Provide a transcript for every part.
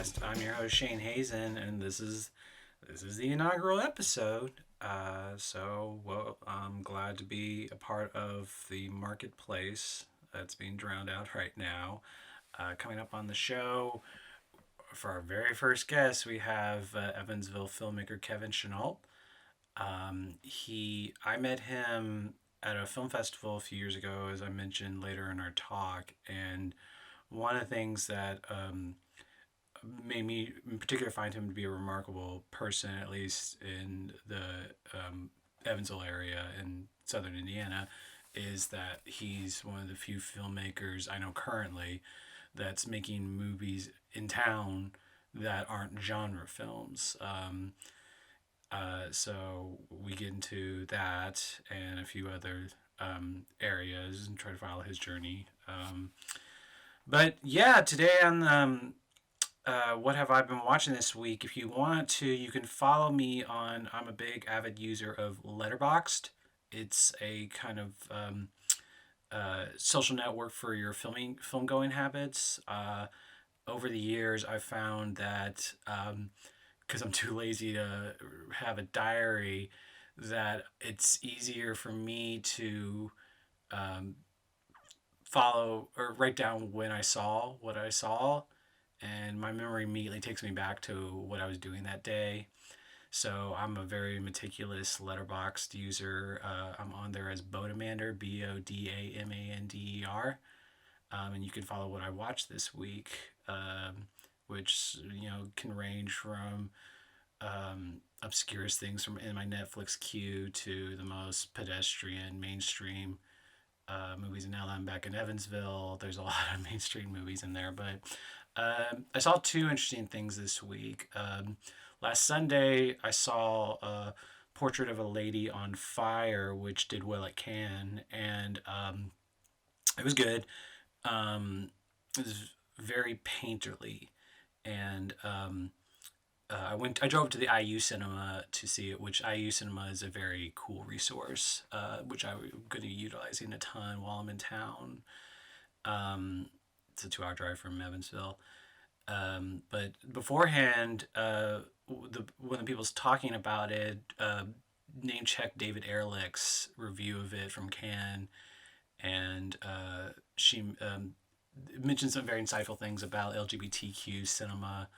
Podcast. I'm your host Shane Hazen, and this is the inaugural episode. I'm glad to be a part of the marketplace that's being drowned out right now. Coming up on the show for our very first guest, we have Evansville filmmaker Kevin Chenault. I met him at a film festival a few years ago, as I mentioned later in our talk, and one of the things that made me in particular find him to be a remarkable person, at least in the Evansville area in southern Indiana, is that he's one of the few filmmakers I know currently that's making movies in town that aren't genre films. So we get into that and a few other areas and try to follow his journey. But yeah, today on what have I been watching this week? If you want to, you can follow me on. I'm a big avid user of Letterboxd. It's a kind of social network for your film going habits. Over the years, I've found that because I'm too lazy to have a diary, that it's easier for me to um, follow or write down when I saw what I saw, and my memory immediately takes me back to what I was doing that day. So I'm a very meticulous Letterboxd user. I'm on there as Bodamander, Bodamander, and you can follow what I watched this week, which can range from obscurest things from in my Netflix queue to the most pedestrian, mainstream movies. And now that I'm back in Evansville, there's a lot of mainstream movies in there. But I saw two interesting things this week. Last Sunday, I saw a Portrait of a Lady on Fire, which did well at Cannes, and it was good. It was very painterly, and I drove to the IU Cinema to see it, which IU Cinema is a very cool resource, which I'm going to be utilizing a ton while I'm in town. It's a 2 hour drive from Evansville. But beforehand, when the people's talking about it, name checked David Ehrlich's review of it from Cannes, and she mentioned some very insightful things about LGBTQ cinema,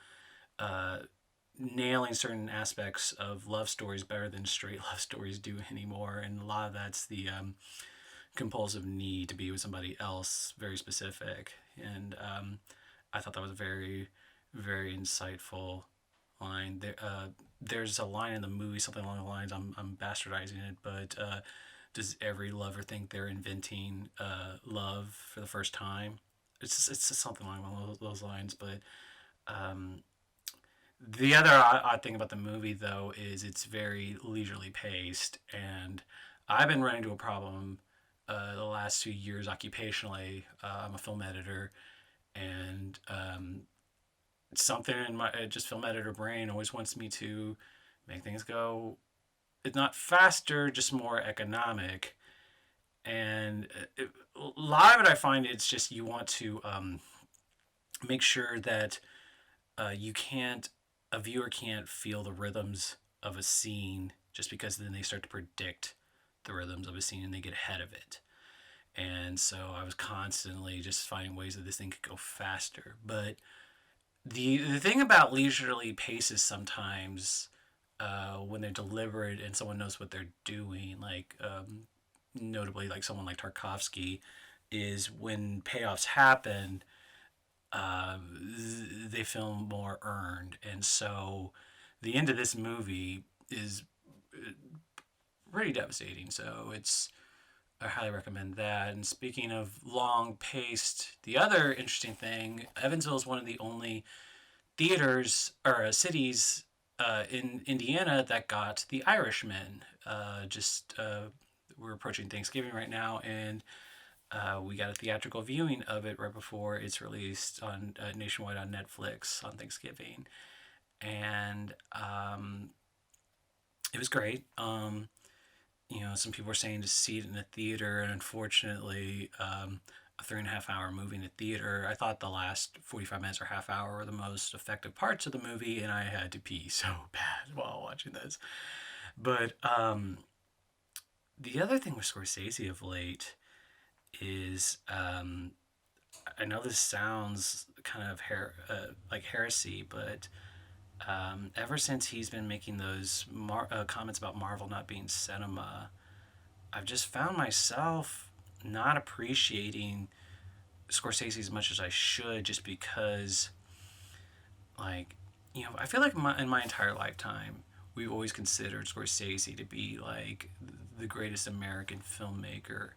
uh, nailing certain aspects of love stories better than straight love stories do anymore, and a lot of that's the compulsive need to be with somebody else, very specific, and I thought that was a very, very insightful line. There's a line in the movie, something along the lines, I'm bastardizing it, but does every lover think they're inventing love for the first time? It's just something along those lines. But the other odd thing about the movie, though, is it's very leisurely paced, and I've been running into a problem the last 2 years occupationally. I'm a film editor, and something in my just film editor brain always wants me to make things go, it's not faster, just more economic. And a lot of it, I find it's just you want to make sure that you can't, a viewer can't feel the rhythms of a scene, just because then they start to predict the rhythms of a scene and they get ahead of it. And so I was constantly just finding ways that this thing could go faster. But the thing about leisurely paces sometimes, when they're deliberate and someone knows what they're doing, like notably like someone like Tarkovsky, is when payoffs happen, they feel more earned. And so the end of this movie is pretty devastating. So I highly recommend that. And speaking of long paced, the other interesting thing, Evansville is one of the only theaters or cities in Indiana that got The Irishman. We're approaching Thanksgiving right now, and we got a theatrical viewing of it right before it's released on nationwide on Netflix on Thanksgiving, and it was great. Some people were saying to see it in a theater, and unfortunately, a 3.5 hour movie in the theater. I thought the last 45 minutes or half hour were the most effective parts of the movie, and I had to pee so bad while watching this. But the other thing with Scorsese of late is I know this sounds kind of like heresy, but ever since he's been making those comments about Marvel not being cinema, I've just found myself not appreciating Scorsese as much as I should, just because, like, I feel like in my entire lifetime, we've always considered Scorsese to be like the greatest American filmmaker,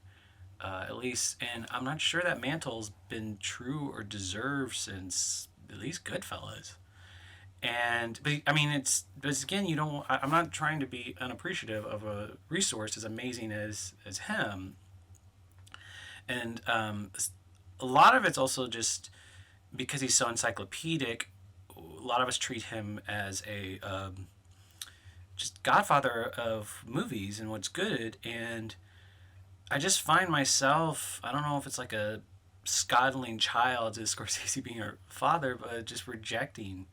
at least, and I'm not sure that mantle's been true or deserved since at least Goodfellas. And but I mean, but again, you don't. I'm not trying to be unappreciative of a resource as amazing as him, and a lot of it's also just because he's so encyclopedic. A lot of us treat him as a just godfather of movies and what's good, and I just find myself, I don't know if it's like a scodding child to Scorsese being her father, but just rejecting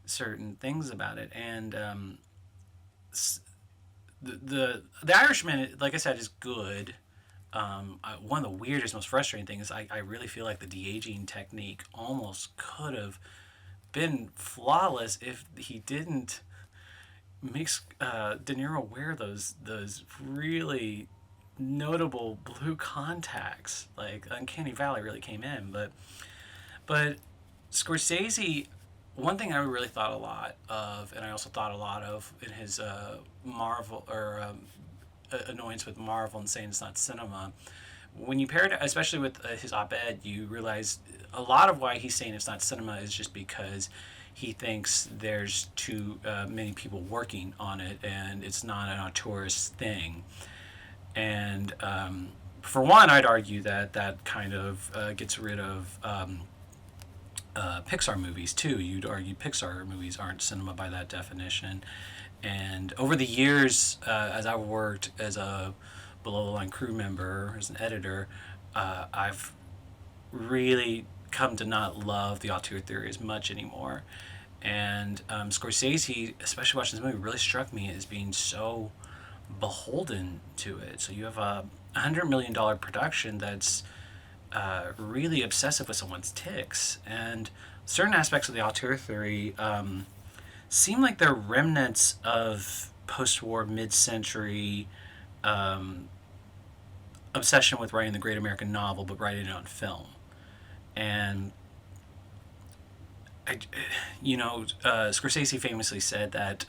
certain things about it. And the Irishman, like I said, is good. One of the weirdest, most frustrating things is I really feel like the de aging technique almost could have been flawless if he didn't make De Niro wear those really notable blue contacts. Like Uncanny Valley really came in, but Scorsese. One thing I really thought a lot of, and I also thought a lot of in his Marvel or annoyance with Marvel and saying it's not cinema. When you pair it, especially with his op-ed, you realize a lot of why he's saying it's not cinema is just because he thinks there's too many people working on it and it's not an auteurist thing. And for one, I'd argue that kind of gets rid of Pixar movies too. You'd argue Pixar movies aren't cinema by that definition. And over the years, as I've worked as a below the line crew member, as an editor, I've really come to not love the auteur theory as much anymore. And Scorsese, especially watching this movie, really struck me as being so beholden to it. So you have a $100 million production that's really obsessive with someone's ticks, and certain aspects of the auteur theory seem like they're remnants of post-war, mid-century obsession with writing the great American novel, but writing it on film. And Scorsese famously said that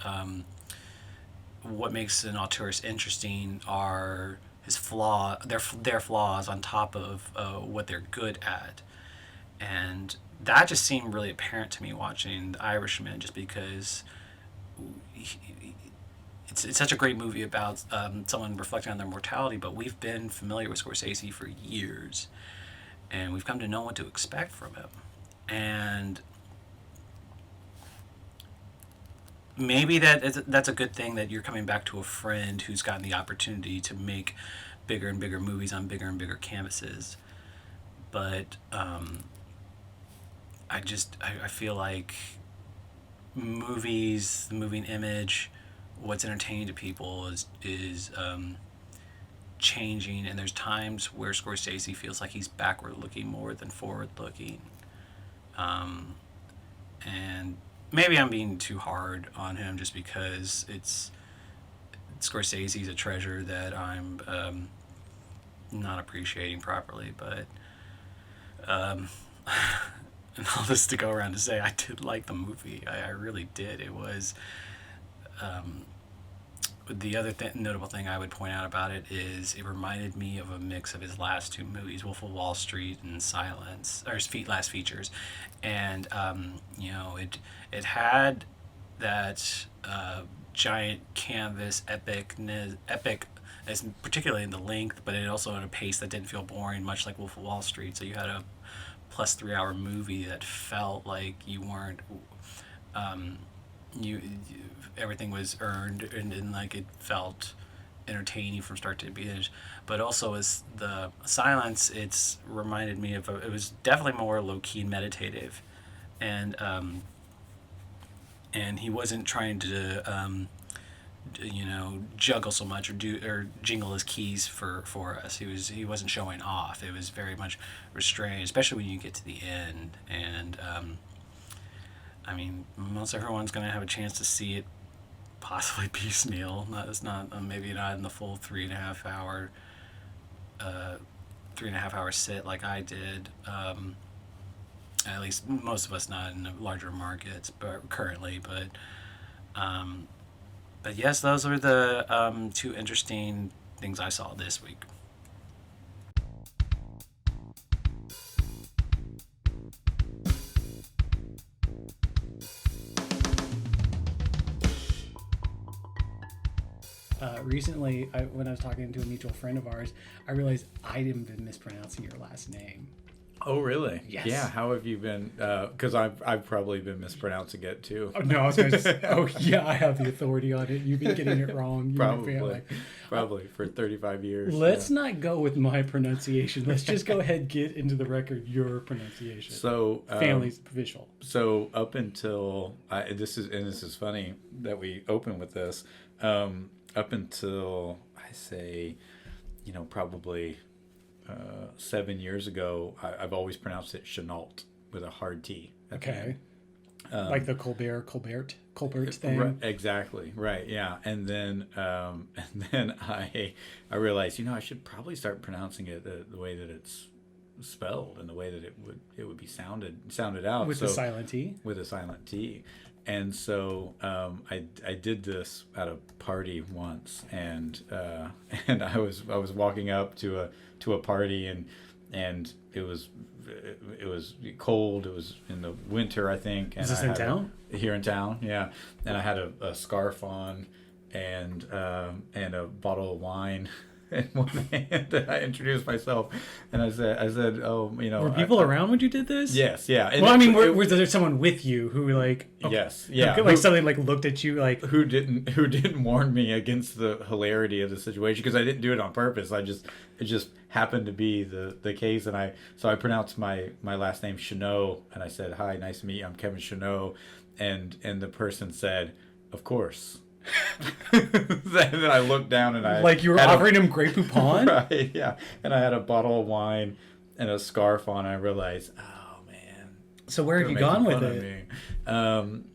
what makes an auteurist interesting are their flaws on top of what they're good at, and that just seemed really apparent to me watching The Irishman, just because it's such a great movie about someone reflecting on their mortality, but we've been familiar with Scorsese for years, and we've come to know what to expect from him, and maybe that's a good thing that you're coming back to a friend who's gotten the opportunity to make bigger and bigger movies on bigger and bigger canvases. But I feel like movies, the moving image, what's entertaining to people is changing, and there's times where Scorsese feels like he's backward looking more than forward looking, and maybe I'm being too hard on him just because Scorsese's a treasure that I'm not appreciating properly, but and all this to go around to say I did like the movie. I really did. It was the other notable thing I would point out about it is it reminded me of a mix of his last two movies, Wolf of Wall Street and Silence, or his last features, and it had that giant canvas epic, as particularly in the length, but it also had a pace that didn't feel boring, much like Wolf of Wall Street. So you had a plus 3 hour movie that felt like you weren't you everything was earned, and like it felt entertaining from start to finish, but also as the silence, it's reminded me of it was definitely more low key and meditative, and he wasn't trying to juggle so much or jingle his keys for us. He wasn't showing off. It was very much restrained, especially when you get to the end. And I mean, most everyone's going to have a chance to see it, possibly piecemeal. It's not maybe not in the full 3.5 hour sit like I did. At least most of us not in the larger markets, but currently. But yes, those are the two interesting things I saw this week. Recently, when I was talking to a mutual friend of ours, I realized I'd been mispronouncing your last name. Oh, really? Yes. Yeah. How have you been? Because I've probably been mispronouncing it too. Oh, no, I was going to say, oh, yeah, I have the authority on it. You've been getting it wrong. Probably for 35 years. Let's not go with my pronunciation. Let's just go ahead and get into the record your pronunciation. So family's official. So up until this is funny that we open with this. Up until I say, probably 7 years ago, I've always pronounced it Chenault with a hard T. Okay. Like the Colbert thing. Right, exactly. Right. Yeah. And then I realized, I should probably start pronouncing it the way that it's spelled and the way that it would be sounded out with the silent T. With a silent T. And so I did this at a party once, and I was walking up to a party, and it was cold. It was in the winter, I think. And is this in town? Here in town, yeah. And I had a scarf on, and a bottle of wine in one hand. And I introduced myself, and I said, oh, were people around when you did this? Yes, yeah. And well, I mean, was there someone with you who like? Oh, yes, yeah. Like something like looked at you like who didn't warn me against the hilarity of the situation, because I didn't do it on purpose. It just happened to be the case, and I pronounced my last name Chenault, and I said, hi, nice to meet you. I'm Kevin Chenault, and the person said, of course. Then I looked down and I like you were offering him Grey Poupon, right? Yeah, and I had a bottle of wine and a scarf on. I realized, oh man. So where have you gone with it?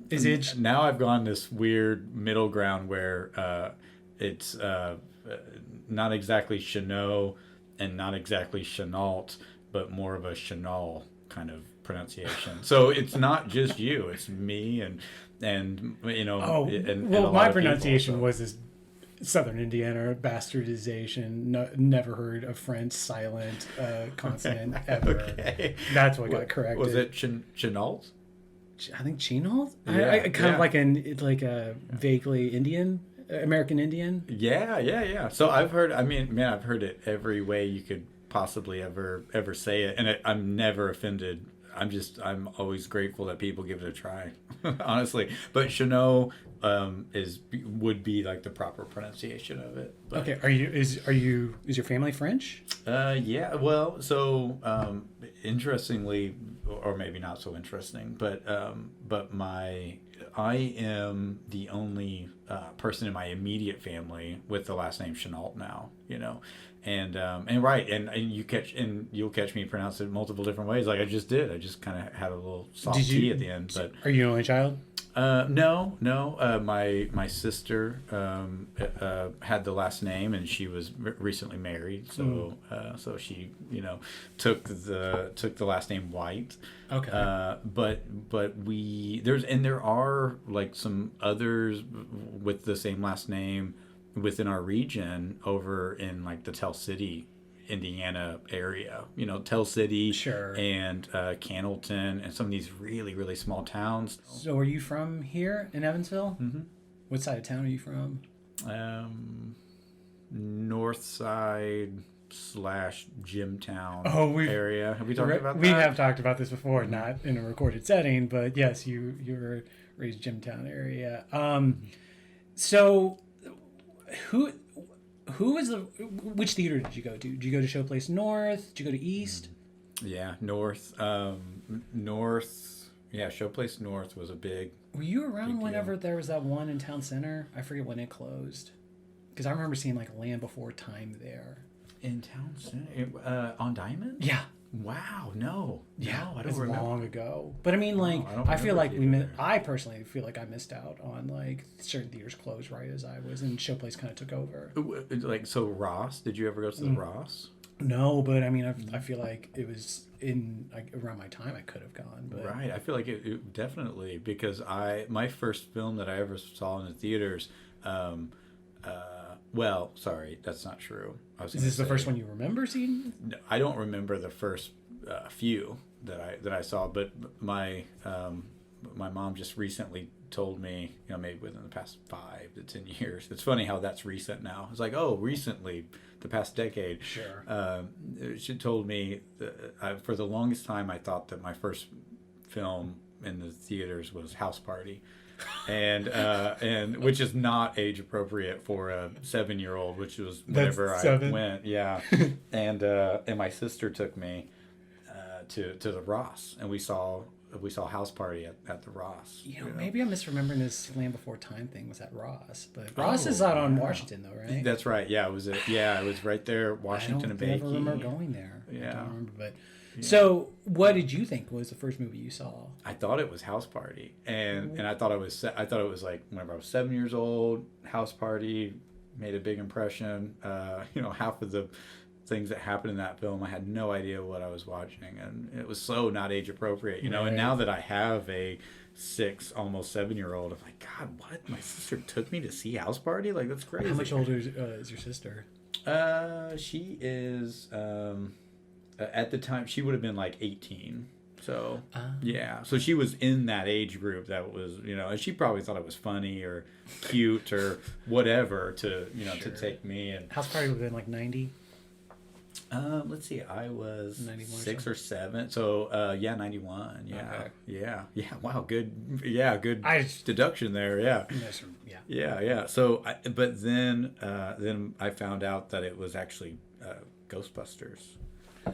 Is it now? I've gone this weird middle ground where it's not exactly Chenault and not exactly Chenault, but more of a Chennault kind of pronunciation. So it's not just you; it's me and my pronunciation was this Southern Indiana bastardization. Never heard a French silent consonant ever. Okay. That's what got corrected. Was it Chenault? I think Chenault. Yeah, I kind of like a vaguely Indian, American Indian. Yeah. So I've heard. I mean, man, I've heard it every way you could possibly ever say it, and I'm never offended. I'm always grateful that people give it a try, honestly. But Chennault would be like the proper pronunciation of it. But, okay, is your family French? Yeah. Well, so interestingly, or maybe not so interesting, but I am the only person in my immediate family with the last name Chenault now. And right, and you'll catch me pronounce it multiple different ways, like I just did. I just kind of had a little soft T at the end. But are you an only child? No. My sister had the last name, and she was recently married, so so she took the last name White. Okay. But there are like some others with the same last name within our region over in like the Tell City, Indiana area, Tell City, sure, and Cannleton, and some of these really, really small towns. So are you from here in Evansville? Mm-hmm. What side of town are you from? North side / Jimtown area. Have we talked about that? We have talked about this before, not in a recorded setting, but yes, you were raised Jimtown area. So who which theater did you go to? Did you go to Showplace North? Did you go to East? Yeah, North. North. Yeah, Showplace North was a big. Were you around Big whenever deal. there was that one in Town Center? I forget when it closed. Because I remember seeing like Land Before Time there. In Town Center? On Diamond? Yeah. Wow, no. Yeah, No, I it don't was remember. long ago. But I mean, like, I don't I feel remember like theater there. I personally feel like I missed out on like certain theaters closed right as I was, and Showplace kind of took over. Like, so Ross, did you ever go to the Ross? No, but I mean, I feel like it was in like around my time I could have gone. But Right, I feel like it definitely, because my first film that I ever saw in the theaters, well, sorry, that's not true. Is this the first one you remember seeing? I don't remember the first few that I saw, but my mom just recently told me, maybe within the past 5 to 10 years. It's funny how that's recent now. It's like, oh, recently, the past decade. Sure. She told me that for the longest time I thought that my first film in the theaters was House Party. And which is not age appropriate for a 7-year-old, which was whenever I went, yeah. And my sister took me to the Ross, and we saw House Party at the Ross. Maybe I'm misremembering this Land Before Time thing was at Ross, but Ross is out on Washington though, right? That's right. Yeah, it was right there, Washington and Bakey. I don't ever remember going there. Yeah. I don't remember, but. Yeah. So, what did you think was the first movie you saw? I thought it was House Party, and I thought it was like whenever I was 7 years old. House Party made a big impression. Half of the things that happened in that film, I had no idea what I was watching, and it was so not age appropriate. Right. And now that I have a 6, almost 7-year-old, I'm like, God, what? My sister took me to see House Party? Like, that's crazy. How much older is your sister? She is. At the time, she would have been like 18. So, yeah. So she was in that age group that was, and she probably thought it was funny or cute or whatever to, Sure. to take me. And House Party would have been like 90. let's see, I was 91 6 or 7. So, 91. Yeah. Okay. Yeah. Yeah. Wow. Good. Yeah. Good deduction there. Yeah. Yeah. Yeah. So, but then I found out that it was actually Ghostbusters.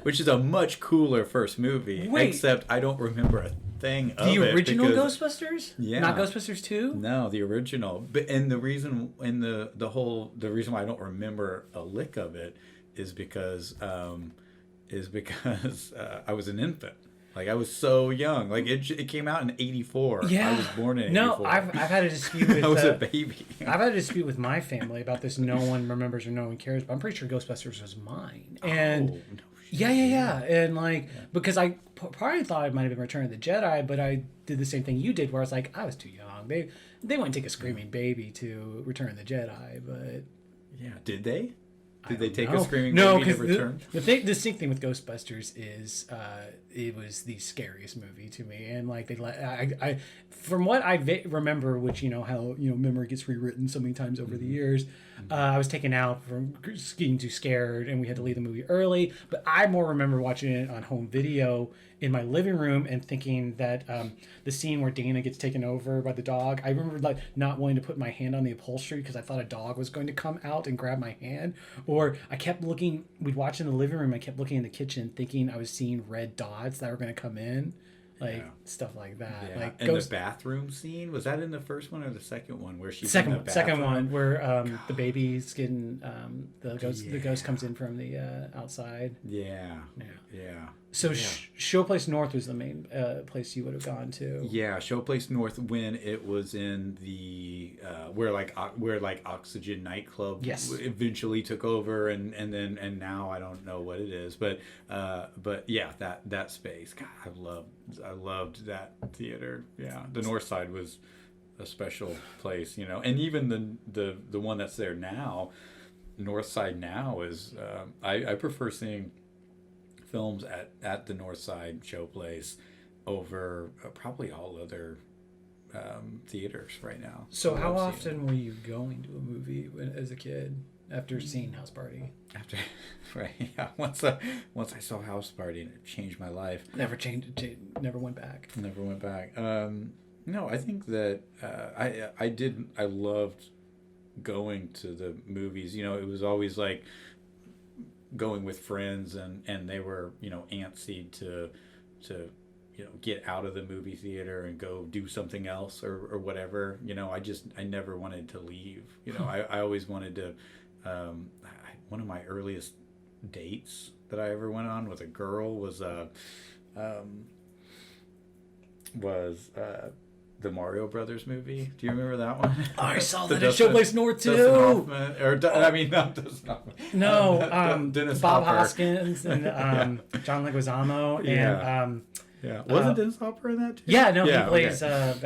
Which is a much cooler first movie, except I don't remember a thing of it. The original Ghostbusters? Yeah. Not Ghostbusters 2? No, the original. But and the reason the reason why I don't remember a lick of it is because I was an infant. Like, I was so young. Like, it came out in 84. Yeah. I was born in 84. No, I've had a dispute with... I was a baby. I've had a dispute with my family about this. No one remembers or no one cares. But I'm pretty sure Ghostbusters was mine. And... Oh, no. Yeah. And, because I probably thought it might have been Return of the Jedi, but I did the same thing you did, where I was like, I was too young. They wouldn't take a screaming baby to Return of the Jedi, but... Yeah, did they? Did they take know. a screaming no, baby to Return? The distinct thing with Ghostbusters is it was the scariest movie to me, and I from what I remember, which how memory gets rewritten so many times over the years. I was taken out from getting too scared, and we had to leave the movie early. But I more remember watching it on home video in my living room and thinking that the scene where Dana gets taken over by the dog. I remember not wanting to put my hand on the upholstery because I thought a dog was going to come out and grab my hand. Or I kept looking. We'd watch in the living room. I kept looking in the kitchen, thinking I was seeing red dots that were going to come in. Stuff like that. Yeah. And the bathroom scene, was that in the first one or the second one where she's in the bathroom? Second one where the baby's getting the ghost comes in from the outside. Yeah. So Showplace North was the main place you would have gone to. Yeah, Showplace North when it was in the where Oxygen nightclub eventually took over, and now I don't know what it is, but yeah, that space. God, I loved that theater. Yeah, the North Side was a special place, and even the one that's there now, North Side now is I prefer seeing films at the North Side Showplace over probably all other theaters right now. So how often were you going to a movie as a kid after seeing House Party? Right, yeah. Once I saw House Party, and it changed my life. Never changed. Never went back. Never went back. No, I think that I loved going to the movies. You know, it was always like going with friends, and they were, you know, antsy to you know, get out of the movie theater and go do something else or whatever. You know, I never wanted to leave. You know, I always wanted to. One of my earliest dates that I ever went on with a girl was the Mario Brothers movie. Do you remember that one? Oh, I saw The that at Showplace North too. Dustin Hoffman, I mean, not Dustin Hoffman. No, Dennis Bob Hopper. Hoskins and John Leguizamo Yeah. and Yeah, wasn't Dennis Hopper in that too? yeah, no, Yeah,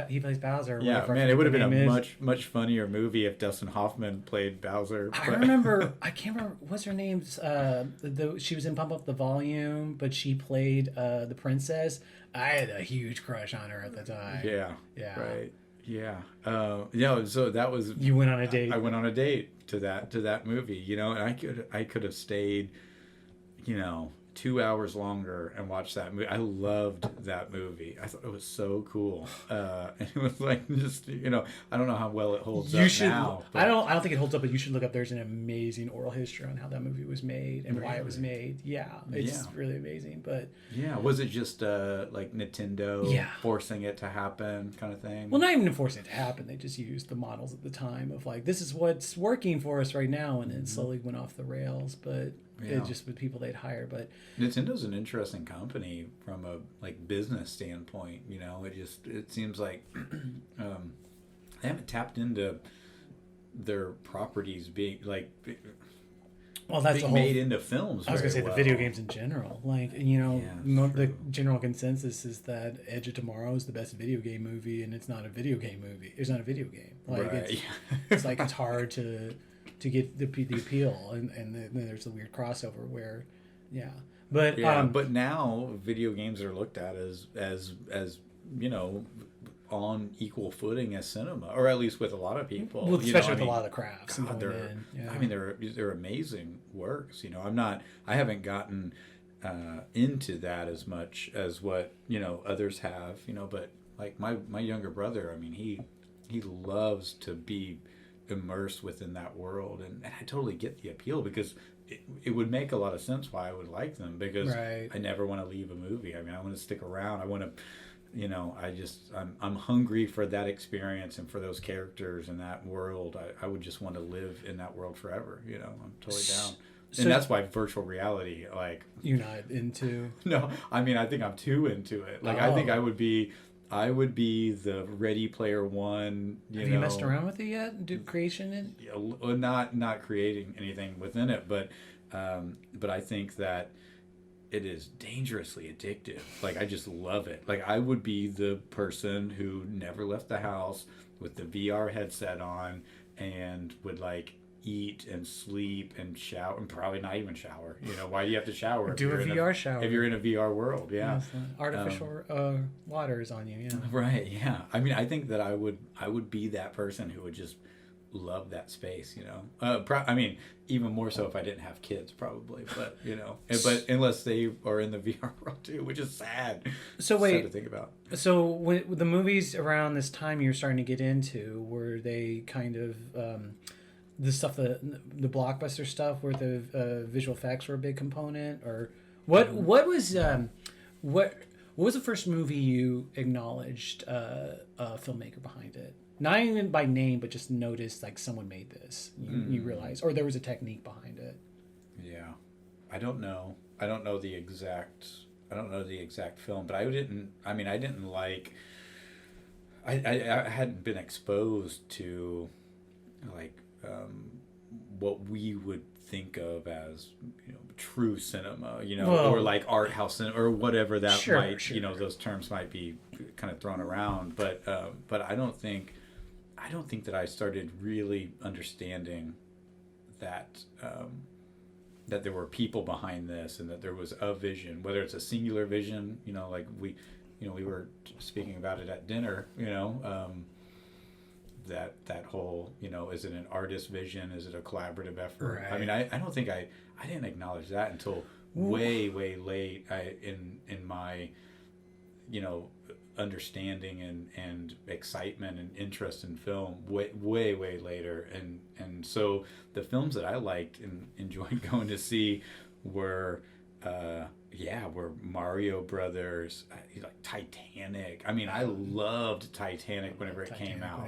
he plays Bowser. Yeah, whatever man, it would have been the a name is. much funnier movie if Dustin Hoffman played Bowser. I but- remember. I can't remember what's her name's. She was in Pump Up the Volume, but she played the princess. I had a huge crush on her at the time. Yeah. Yeah. Right. Yeah. Yeah. So that was. You went on a date. I went on a date to that movie. You know, and I could have stayed, you know, 2 hours longer and watched that movie. I loved that movie. I thought it was so cool. And it was like, just, you know, I don't know how well it holds You up should. now. I don't think it holds up, but you should look up. There's an amazing oral history on how that movie was made and why it was made. Yeah, it's really amazing. But Yeah, was it just like Nintendo Yeah. forcing it to happen kind of thing? well, not even forcing it to happen. They just used the models at the time of like, this is what's working for us right now, and then slowly went off the rails. But Yeah. it just with people they'd hire. But Nintendo's an interesting company from a like business standpoint. You know, it seems like they haven't tapped into their properties being like well, that's being the whole. made into films. I was gonna say very the video well. games in general, like, you know, Yeah, the true. general consensus is that Edge of Tomorrow is the best video game movie, and it's not a video game movie. It's not a video game. Like Right. it's like it's hard to get the appeal, and then there's the weird crossover where, yeah, but Yeah, but now video games are looked at as you know, on equal footing as cinema, or at least with a lot of people. well, you know, especially I with mean, a lot of the crafts and God, going they're, in. Yeah. I mean, they're amazing works. You know, I haven't gotten into that as much as what, you know, others have. You know, but like my younger brother, I mean, he loves to be immersed within that world, and I totally get the appeal because it would make a lot of sense why I would like them, because Right. I never want to leave a movie. I mean, I want to stick around. I want to. You know, I'm hungry for that experience and for those characters and that world. I would just want to live in that world forever. You know, I'm totally down. So- And that's why virtual reality, like, You're not into. no, I mean, I think I'm too into it. Like, I think Oh. I would be the Ready Player One. Have you messed around with it yet? Do creation in? You know, not creating anything within it, but I think that it is dangerously addictive. Like, I just love it. Like, I would be the person who never left the house with the VR headset on and would like eat and sleep and shower, and probably not even shower. You know, why do you have to shower? Do a VR shower. If you're in a VR world, yeah. Yes, artificial water is on you. Yeah. Right, yeah. I mean, I think that I would be that person who would just love that space, you know. I mean, even more so if I didn't have kids, probably. But, you know, but unless they are in the VR world too, which is sad. So Sad wait, to think about. so when the movies around this time you're starting to get into, were they kind of the stuff, the blockbuster stuff, where the visual effects were a big component, or what was what was the first movie you acknowledged a filmmaker behind it? Not even by name, but just noticed like someone made this. You realize, or there was a technique behind it. Yeah. I don't know the exact film, but I didn't like, I hadn't been exposed to like what we would think of as, you know, true cinema, you know, Well, or like art house cinema, or whatever that Sure, might, sure. you know, those terms might be kind of thrown around, but I don't think that I started really understanding that that there were people behind this, and that there was a vision, whether it's a singular vision, you know, like we were speaking about it at dinner, you know, that whole, you know, is it an artist's vision? Is it a collaborative effort? Right. I mean, I don't think I didn't acknowledge that until way late in my, you know, understanding and excitement and interest in film way later, and so the films that I liked and enjoyed going to see were were Mario Brothers, like Titanic. I mean, I loved Titanic whenever it came out.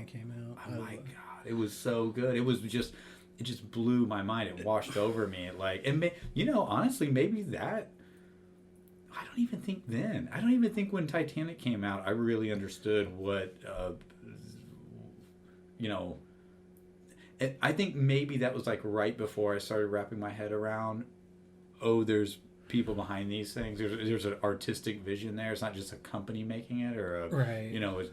Oh my god, it was so good. It just blew my mind. It washed over me. Honestly, maybe that. I don't even think then. I don't even think when Titanic came out, I really understood what, I think maybe that was like right before I started wrapping my head around, oh, there's people behind these things. There's an artistic vision there. It's not just a company making it, or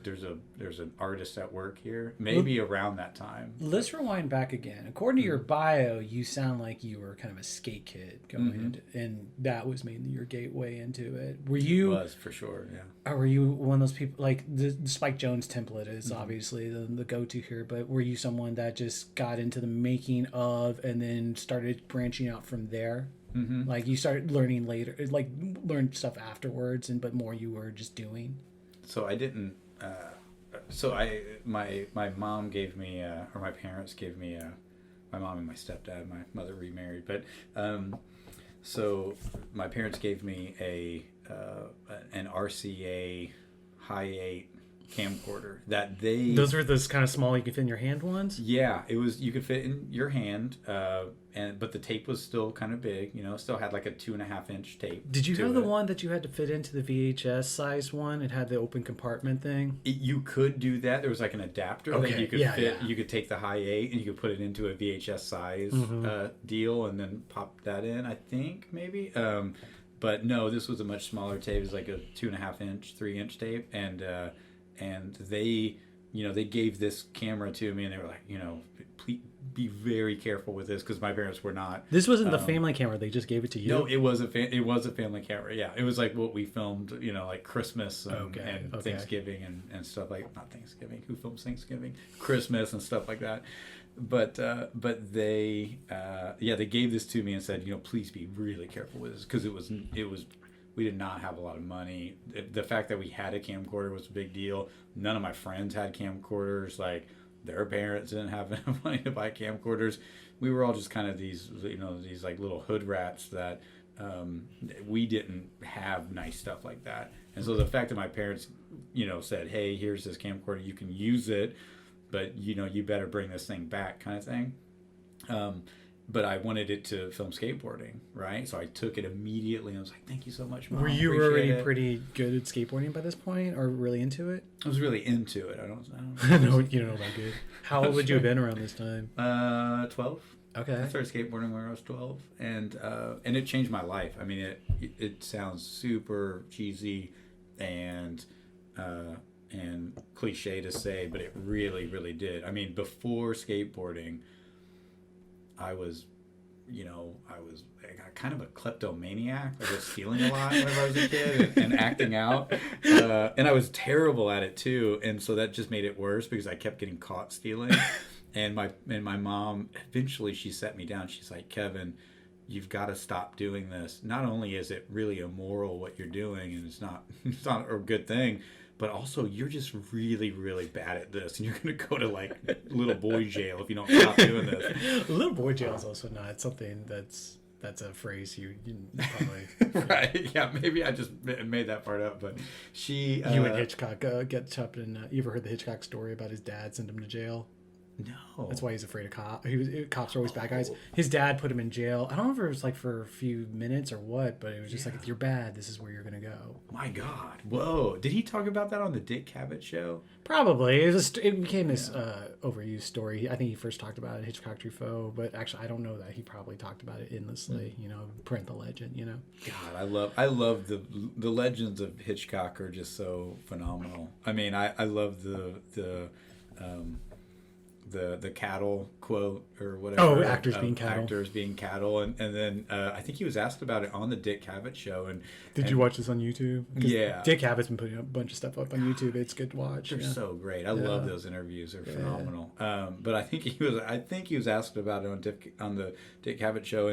there's an artist at work here. Maybe around that time. Let's rewind back again. According to your bio, you sound like you were kind of a skate kid going into, and that was mainly your gateway into it. Were you? It was for sure, yeah. Or were you one of those people like the Spike Jonze template is obviously the go-to here, but were you someone that just got into the making of and then started branching out from there? Mm-hmm. Like you started learning later, like learned stuff afterwards, but more you were just doing. So I didn't. My mom gave me, or my parents gave me, my mom and my stepdad. My mother remarried, but so my parents gave me an RCA High 8 camcorder that they. Those were those kind of small you could fit in your hand ones. Yeah, it was. You could fit in your hand, but the tape was still kind of big. Still had like a 2.5-inch tape. Did you have the one that you had to fit into the VHS size one? It had the open compartment thing. You could do that. There was like an adapter that you could fit. Yeah. You could take the High 8 and you could put it into a VHS size deal and then pop that in. I think maybe. But no, this was a much smaller tape. It was like a 2.5-inch, 3-inch tape, and they, they gave this camera to me, and they were like, please be very careful with this, because my parents were not. This wasn't the family camera; they just gave it to you. No, it was a family camera. Yeah, it was like what we filmed, like Christmas and Thanksgiving and stuff like. Not Thanksgiving. Who films Thanksgiving? Christmas and stuff like that. But they they gave this to me and said, please be really careful with this, because it was. We did not have a lot of money. The fact that we had a camcorder was a big deal. None of my friends had camcorders. Like, their parents didn't have enough money to buy camcorders. We were all just kind of these like little hood rats that we didn't have nice stuff like that. And so the fact that my parents, said, hey, here's this camcorder, you can use it, but, you better bring this thing back, kind of thing. But I wanted it to film skateboarding, right? So I took it immediately, and I was like, thank you so much, Mom. Were you already pretty good at skateboarding by this point, or really into it? I was really into it. I don't no, you don't know that good. How old would you have been around this time? 12. Okay. I started skateboarding when I was 12, and it changed my life. I mean, it sounds super cheesy and cliche to say, but it really, really did. I mean, before skateboarding, I was kind of a kleptomaniac. I was stealing a lot whenever I was a kid and acting out. And I was terrible at it too. And so that just made it worse because I kept getting caught stealing. And my mom, eventually she set me down. She's like, Kevin, you've got to stop doing this. Not only is it really immoral what you're doing, and it's not a good thing, but also you're just really, really bad at this, and you're going to go to like little boy jail if you don't stop doing this. Little boy jail is also not something that's a phrase you probably right. Yeah, maybe I just made that part up, but she you and Hitchcock get chopped in. You ever heard the Hitchcock story about his dad sent him to jail? No. That's why he's afraid of cops. Cops are always bad guys. His dad put him in jail. I don't know if it was like for a few minutes or what, but it was just like, if you're bad, this is where you're going to go. My God. Whoa. Did he talk about that on the Dick Cavett show? Probably. It became this overused story. I think he first talked about it in Hitchcock Truffaut, but actually I don't know that. He probably talked about it endlessly, print the legend, God, I love the legends of Hitchcock are just so phenomenal. I mean, I love the cattle quote or whatever. Oh, actors being cattle. And then I think he was asked about it on the Dick Cavett show. And did you watch this on YouTube? Yeah. Dick Cavett's been putting a bunch of stuff up on YouTube. It's good to watch. They're so great. I love those interviews. They're phenomenal. But I think he was asked about it on the Dick Cavett show,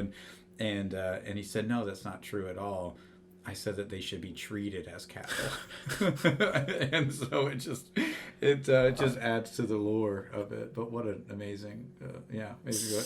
and he said, no, that's not true at all. I said that they should be treated as cattle. And so it just adds to the lore of it. But what an amazing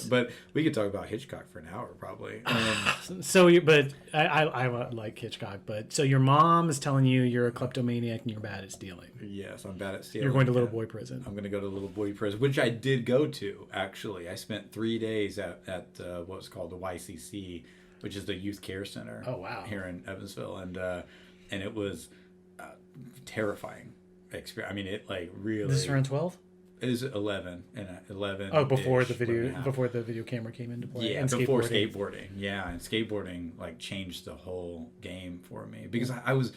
but we could talk about Hitchcock for an hour probably. But I like Hitchcock, but so your mom is telling you you're a kleptomaniac and you're bad at stealing. Yes, I'm bad at stealing. You're going to little boy prison. I'm going to go to little boy prison, which I did go to, actually. I spent 3 days at what was called the YCC, which is the Youth Care Center. Oh, wow. Here in Evansville. And it was terrifying experience. I mean, it like really... This is around 12? It was 11. And 11. Oh, before the video camera came into play. Yeah, and before skateboarding. Yeah, and skateboarding like changed the whole game for me. Because I was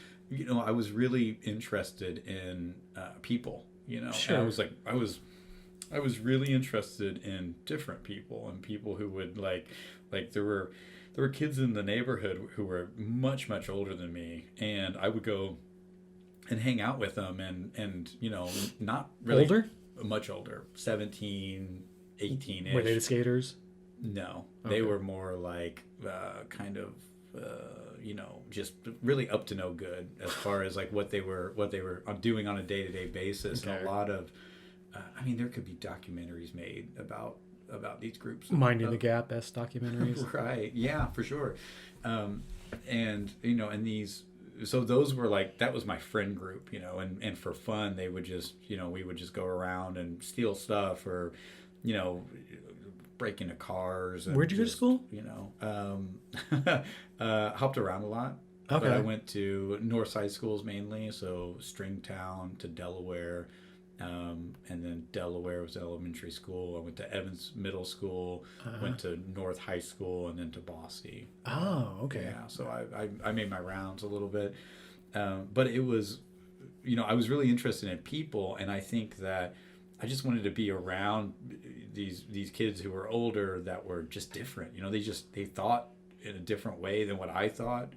really interested in people, Sure. And I was really interested in different people and people who would like there were kids in the neighborhood who were much, much older than me, and I would go and hang out with them and not really older, much older, 17, 18-ish. Were they the skaters? No, Okay. they were more like kind of just really up to no good as far as like what they were doing on a day-to-day basis. Okay. And a lot of there could be documentaries made about these groups. Minding the Gap, best documentaries. Right, yeah, for sure. And these, so those were like, that was my friend group, and for fun they would just, we would just go around and steal stuff or break into cars. And Where'd you go to school? Hopped around a lot. Okay. But I went to north side schools mainly, so Stringtown to Delaware, and then Delaware was elementary school. I went to Evans Middle School, went to North High School, and then to Bosse. Oh, okay. Yeah, so I made my rounds a little bit, but it was, I was really interested in people, and I think that I just wanted to be around these kids who were older that were just different. They thought in a different way than what I thought.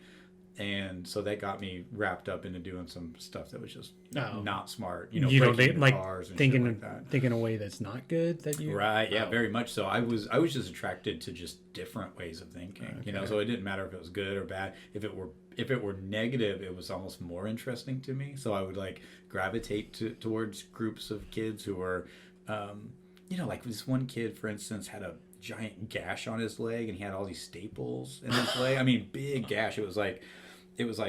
And so that got me wrapped up into doing some stuff that was just not smart. Breaking into cars and thinking shit like that. thinking a way that's not good. That you Right? Yeah, very much so. I was just attracted to just different ways of thinking. Okay. So it didn't matter if it was good or bad. If it were negative, it was almost more interesting to me. So I would like gravitate towards groups of kids who were, like this one kid, for instance, had a giant gash on his leg and he had all these staples in his leg. I mean, big gash. It was like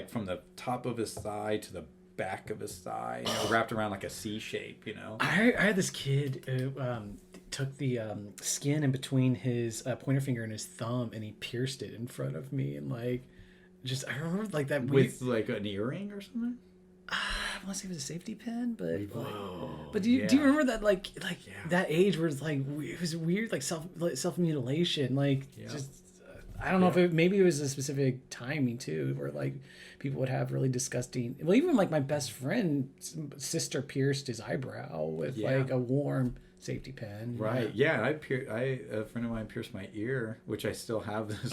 from the top of his thigh to the back of his thigh, wrapped around like a C shape, I had this kid who took the skin in between his pointer finger and his thumb and he pierced it in front of me, and like I remember like that with like an earring or something. I want to say it was a safety pin, but Whoa, but do you remember that like Yeah. that age where it's like it was weird, like self mutilation, like just I don't know if maybe it was a specific timing too, where like people would have really disgusting. Well, even like my best friend's sister pierced his eyebrow with like a warm safety pin. Right. Yeah. A friend of mine pierced my ear, which I still have this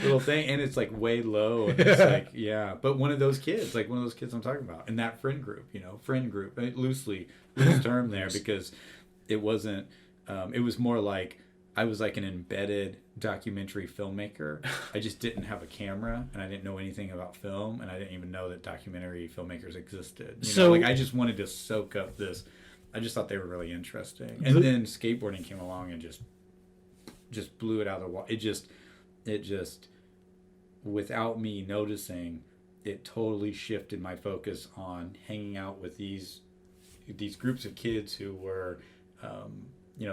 little thing, and it's like way low. And it's like but one of those kids I'm talking about, in that friend group, loose term there, because it wasn't. It was more like I was like an embedded documentary filmmaker. I just didn't have a camera, and I didn't know anything about film, and I didn't even know that documentary filmmakers existed. I just wanted to soak up this. I just thought they were really interesting. And then skateboarding came along and just blew it out of the water. It just, without me noticing, it totally shifted my focus on hanging out with these groups of kids who were,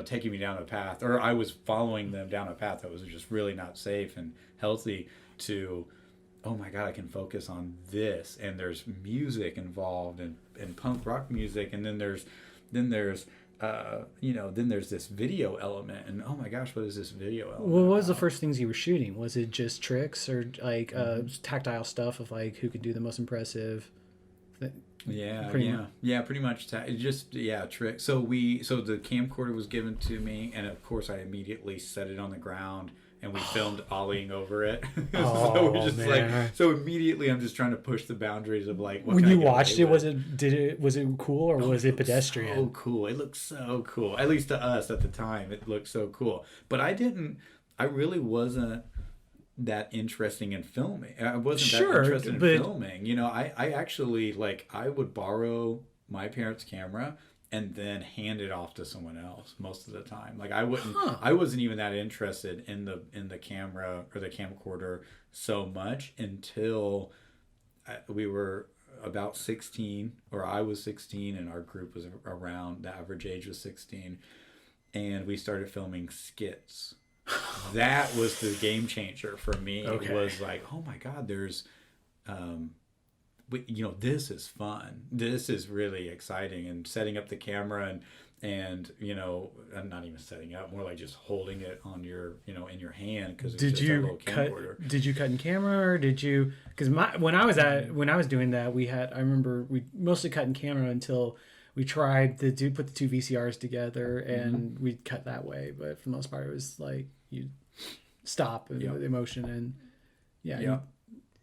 taking me down a path, or I was following them down a path that was just really not safe and healthy, to, oh my God, I can focus on this. And there's music involved and punk rock music. And then there's this video element, and oh my gosh, what is this video element? What was the first things you were shooting? Was it just tricks or like tactile stuff of like who could do the most impressive? Pretty much. Tricks. So the camcorder was given to me, and of course I immediately set it on the ground. And we filmed ollieing over it. So immediately I'm just trying to push the boundaries of like. When you watched it, was it cool or was it pedestrian? So cool! It looked so cool. At least to us at the time, it looked so cool. But I really wasn't that interesting in filming. I wasn't that Sure, interested in but filming. I actually like I would borrow my parents' camera and then hand it off to someone else most of the time. Like I wasn't even that interested in the camera or the camcorder so much until we were about 16, or I was 16 and our group was around, the average age was 16, and we started filming skits. That was the game changer for me. Okay. It was like, oh my God, there's, this is fun. This is really exciting. And setting up the camera and not even setting up, more like just holding it on your, in your hand, because it's just a little camcorder. Did you cut in camera, or did you? Because when I was doing that, I remember we mostly cut in camera until we tried to put the two VCRs together, and we'd cut that way. But for the most part, it was like you stop and the emotion, and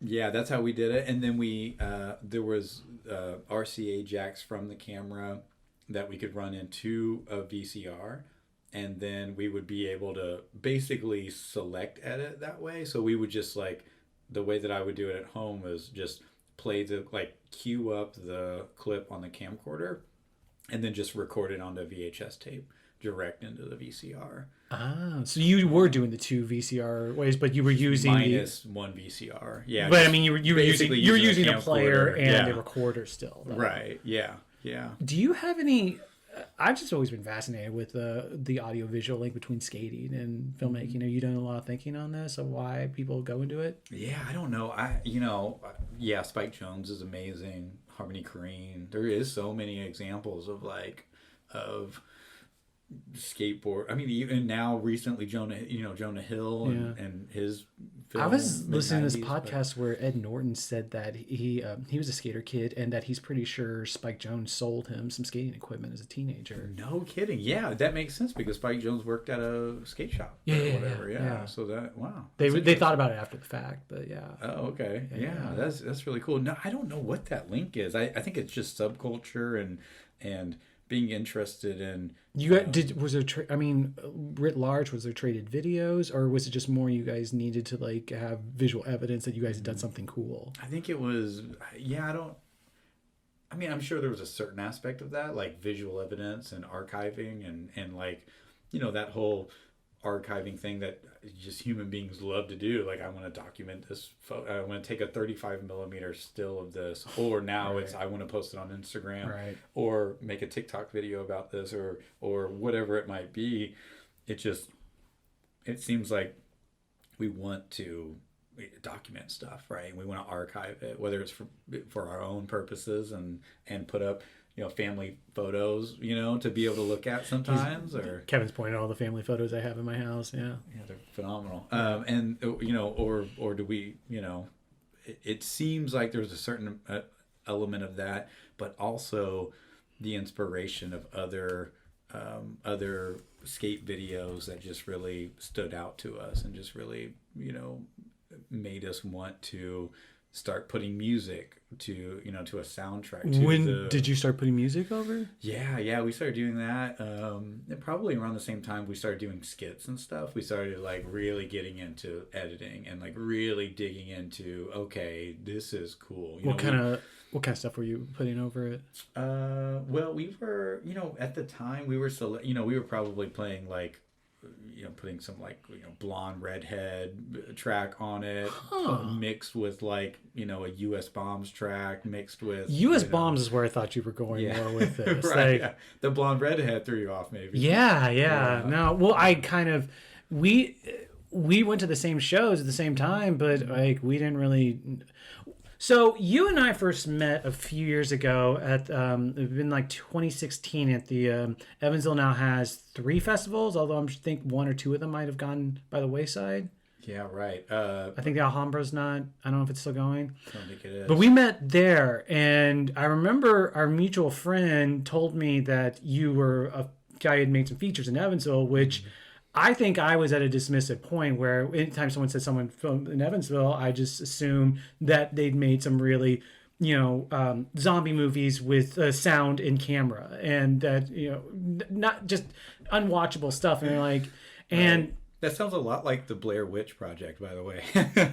yeah, that's how we did it. And then we there was RCA jacks from the camera that we could run into a VCR, and then we would be able to basically select edit that way. So we would just, like, the way that I would do it at home was just queue up the clip on the camcorder and then just record it onto VHS tape direct into the VCR. Ah, so you were doing the two VCR ways, but you were using minus one VCR. Yeah, but I mean, you were using a player and a yeah. recorder still, though. Right? Yeah. Do you have any? I've just always been fascinated with the audio visual link between skating and filmmaking. Have you done a lot of thinking on this, of why people go into it? Yeah, I don't know. Spike Jonze is amazing. Harmony Korine. There is so many examples of skateboard. I mean, even now recently, Jonah Hill and his film. I was listening to this podcast where Ed Norton said that he was a skater kid, and that he's pretty sure Spike Jonze sold him some skating equipment as a teenager. No kidding. Yeah, that makes sense, because Spike Jonze worked at a skate shop or whatever. Yeah. So that, wow. They thought about it after the fact, but yeah. Oh, okay. Yeah, that's really cool. No, I don't know what that link is. I think it's just subculture and being interested in. Was there writ large, was there traded videos, or was it just more you guys needed to have visual evidence that you guys had done something cool? I think it was I'm sure there was a certain aspect of that, like visual evidence and archiving and that whole archiving thing that just human beings love to do. Like, I want to document this I want to take a 35 millimeter still of this, or now it's I want to post it on Instagram, or make a TikTok video about this, or whatever it might be. It seems like we want to document stuff, right? We want to archive it, whether it's for our own purposes and put up family photos, to be able to look at sometimes. Or Kevin's pointing out all the family photos I have in my house. Yeah, they're phenomenal. And or do we, it seems like there's a certain element of that, but also the inspiration of other skate videos that just really stood out to us and just really, made us want to start putting music to a soundtrack. Did you start putting music over? Yeah, we started doing that. And probably around the same time we started doing skits and stuff. We started really getting into editing and really digging into, okay, this is cool. What kind of stuff were you putting over it? Well, we were, at the time we were we were probably playing putting some blonde redhead track on it, mixed with a US Bombs track, mixed with US Bombs is where I thought you were going more with this. Right, the blonde redhead threw you off, maybe. Yeah. No, well, I kind of we went to the same shows at the same time, but we didn't really. So you and I first met a few years ago at it's been 2016 at the Evansville now has 3 festivals, although I think 1 or 2 of them might have gone by the wayside. Yeah, right. I think the Alhambra's not. I don't know if it's still going. I don't think it is. But we met there, and I remember our mutual friend told me that you were a guy who had made some features in Evansville, which I think I was at a dismissive point where anytime someone said someone filmed in Evansville, I just assumed that they'd made some really, zombie movies with sound and camera, and that, not just unwatchable stuff. And That sounds a lot like the Blair Witch Project, by the way. I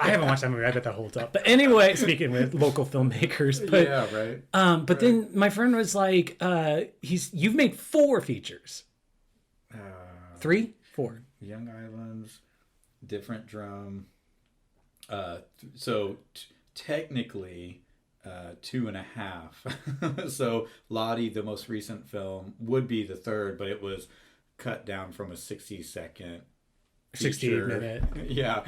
haven't watched that movie. I bet that holds up. But anyway, speaking with local filmmakers, but Yeah, right. but Right. then my friend was like, you've made 4 features. 3, 4. Young Islands, Different Drum. So technically, 2.5. So Lottie, the most recent film, would be the third, but it was cut down from a 60-second 68-minute. Yeah.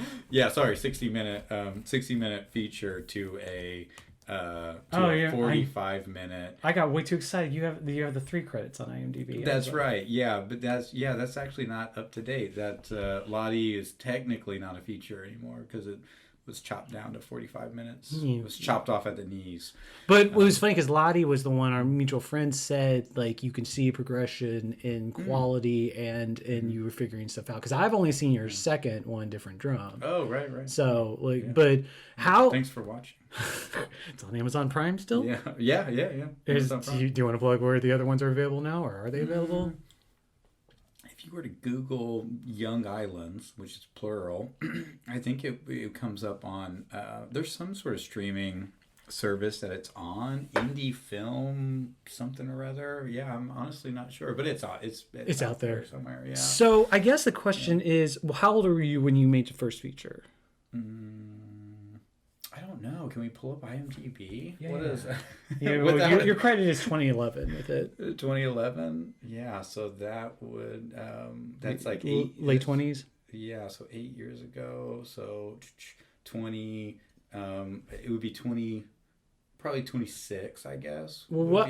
Sorry, 60-minute feature to a 45-minute. I got way too excited. You have the 3 credits on IMDb. That's right. Yeah, but that's actually not up to date. That Lottie is technically not a feature anymore because it was chopped down to 45 minutes. It was chopped off at the knees. But it was funny because Lottie was the one our mutual friend said, like, you can see progression in quality and you were figuring stuff out. Because I've only seen your second one, Different Drum. Oh, right. So, but how... Thanks for watching. It's on Amazon Prime still? Yeah. Do you want to plug where the other ones are available now, or are they available? If you were to Google Young Islands, which is plural, I think it comes up on, there's some sort of streaming service that it's on, indie film something or other. Yeah, I'm honestly not sure, but it's out there somewhere. Yeah. So I guess the question is, well, how old were you when you made your first feature? I don't know. Can we pull up IMDb? Yeah. What is that? Yeah, well, your credit is 2011 with it. 2011. Yeah, so that would that's like late 20s. Yeah, so 8 years ago. So 20. It would be 20. Probably 26, I guess. Well, what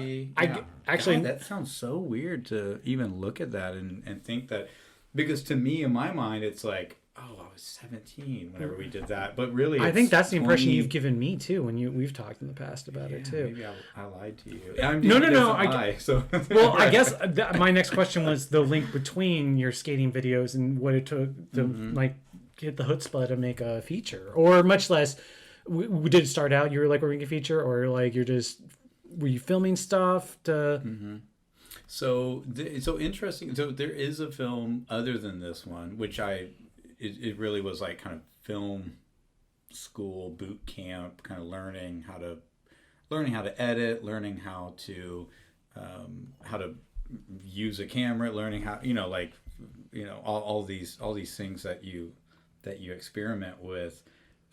actually, God, that sounds so weird to even look at that and think that, because to me in my mind it's like, oh, I was 17 whenever we did that, but really I think that's the impression you've given me too when we've talked in the past about it too. Maybe I lied to you. No. So well, I guess my next question was the link between your skating videos and what it took to like get the chutzpah to make a feature, or much less. We did start out. You were like, we're making a feature, or like were you filming stuff to? So interesting. So there is a film other than this one, which it really was like kind of film school boot camp, kind of learning how to edit, learning how to use a camera, learning how all these things that you experiment with,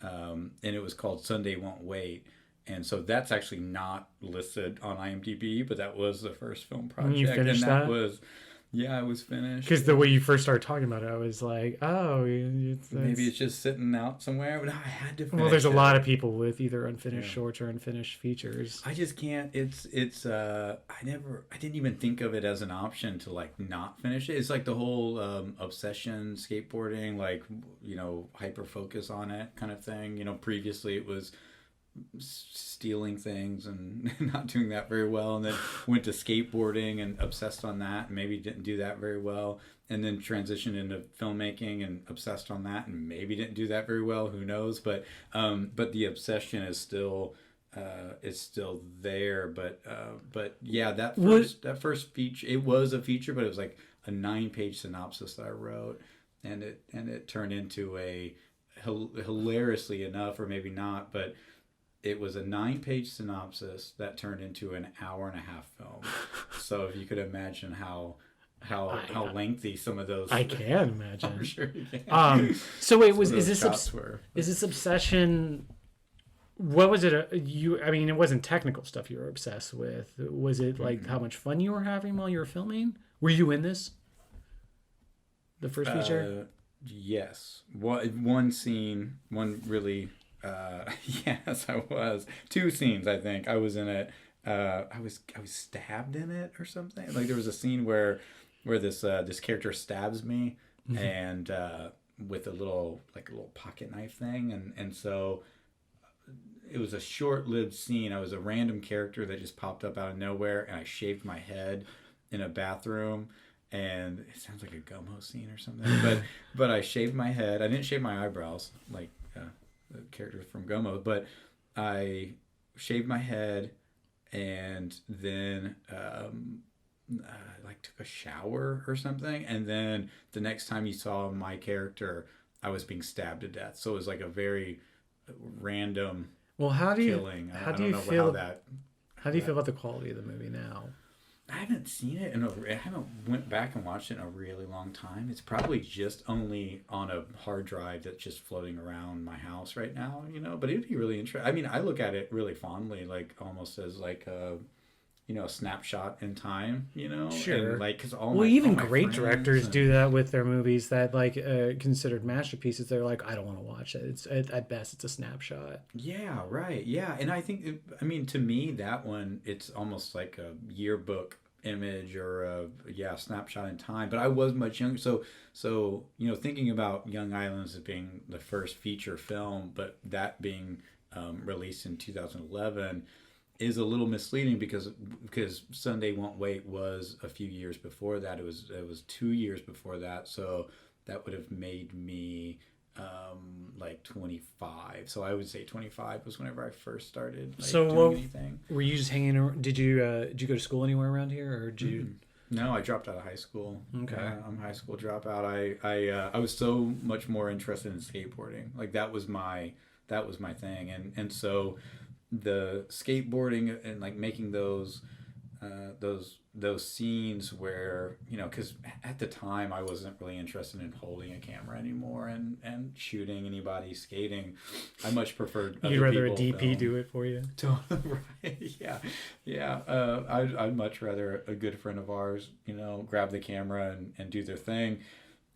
and it was called Sunday Won't Wait. And so that's actually not listed on IMDb, but that was the first film project. You finished and that that? was, yeah, it was finished. Because the way you first started talking about it, I was like, oh, Maybe it's just sitting out somewhere, but I had to finish well, there's a it. lot of people with either unfinished shorts or unfinished features. I just can't. I didn't even think of it as an option to like not finish it. It's like the whole obsession skateboarding, like, hyper focus on it kind of thing. Previously it was stealing things and not doing that very well, and then went to skateboarding and obsessed on that and maybe didn't do that very well, and then transitioned into filmmaking and obsessed on that and maybe didn't do that very well, who knows, but the obsession is still there, but yeah, that first feature, it was a feature, but it was like a 9-page synopsis that I wrote, and it turned into a hilariously enough, or maybe not, but it was a 9-page synopsis that turned into an 1.5-hour film. So if you could imagine how lengthy some of those. I can imagine. I'm sure you can. So wait, is this obsession? What was it? It wasn't technical stuff you were obsessed with. Was it like how much fun you were having while you were filming? Were you in this? The first feature. Yes. One scene. One really. Yes, I was. 2 scenes, I think. I was in it. I was stabbed in it or something. Like there was a scene where this character stabs me, and with a little pocket knife thing, and so it was a short-lived scene. I was a random character that just popped up out of nowhere, and I shaved my head in a bathroom. And it sounds like a Gomo scene or something, but I shaved my head. I didn't shave my eyebrows like the character from Gomo, but I shaved my head, and then like took a shower or something, and then the next time you saw my character, I was being stabbed to death. So it was like a very random Well, killing. how I do don't you know feel how that. how do you feel about the quality of the movie now? I haven't seen it I haven't went back and watched it in a really long time. It's probably just only on a hard drive that's just floating around my house right now, but it'd be really interesting. I mean, I look at it really fondly, like almost as like a snapshot in time, Sure. and like because Well, even my great friends directors and, do that with their movies that like considered masterpieces. They're like, I don't want to watch it. It's at best it's a snapshot. Yeah, right. Yeah, and I think I mean to me that one it's almost like a yearbook image or a snapshot in time. But I was much younger, so thinking about Young Islands as being the first feature film, but that being released in 2011 is a little misleading because Sunday Won't Wait was a few years before that. It was 2 years before that, so that would have made me like 25. So I would say 25 was whenever I first started doing anything. Were you just hanging around? Did you go to school anywhere around here, or did you? No, I dropped out of high school. Okay. I'm a high school dropout. I was so much more interested in skateboarding. Like that was my thing, and so the skateboarding and like making those scenes where because at the time I wasn't really interested in holding a camera anymore and shooting anybody skating. I much preferred You'd rather a DP do it for you. Right. Yeah. I'd much rather a good friend of ours grab the camera and do their thing.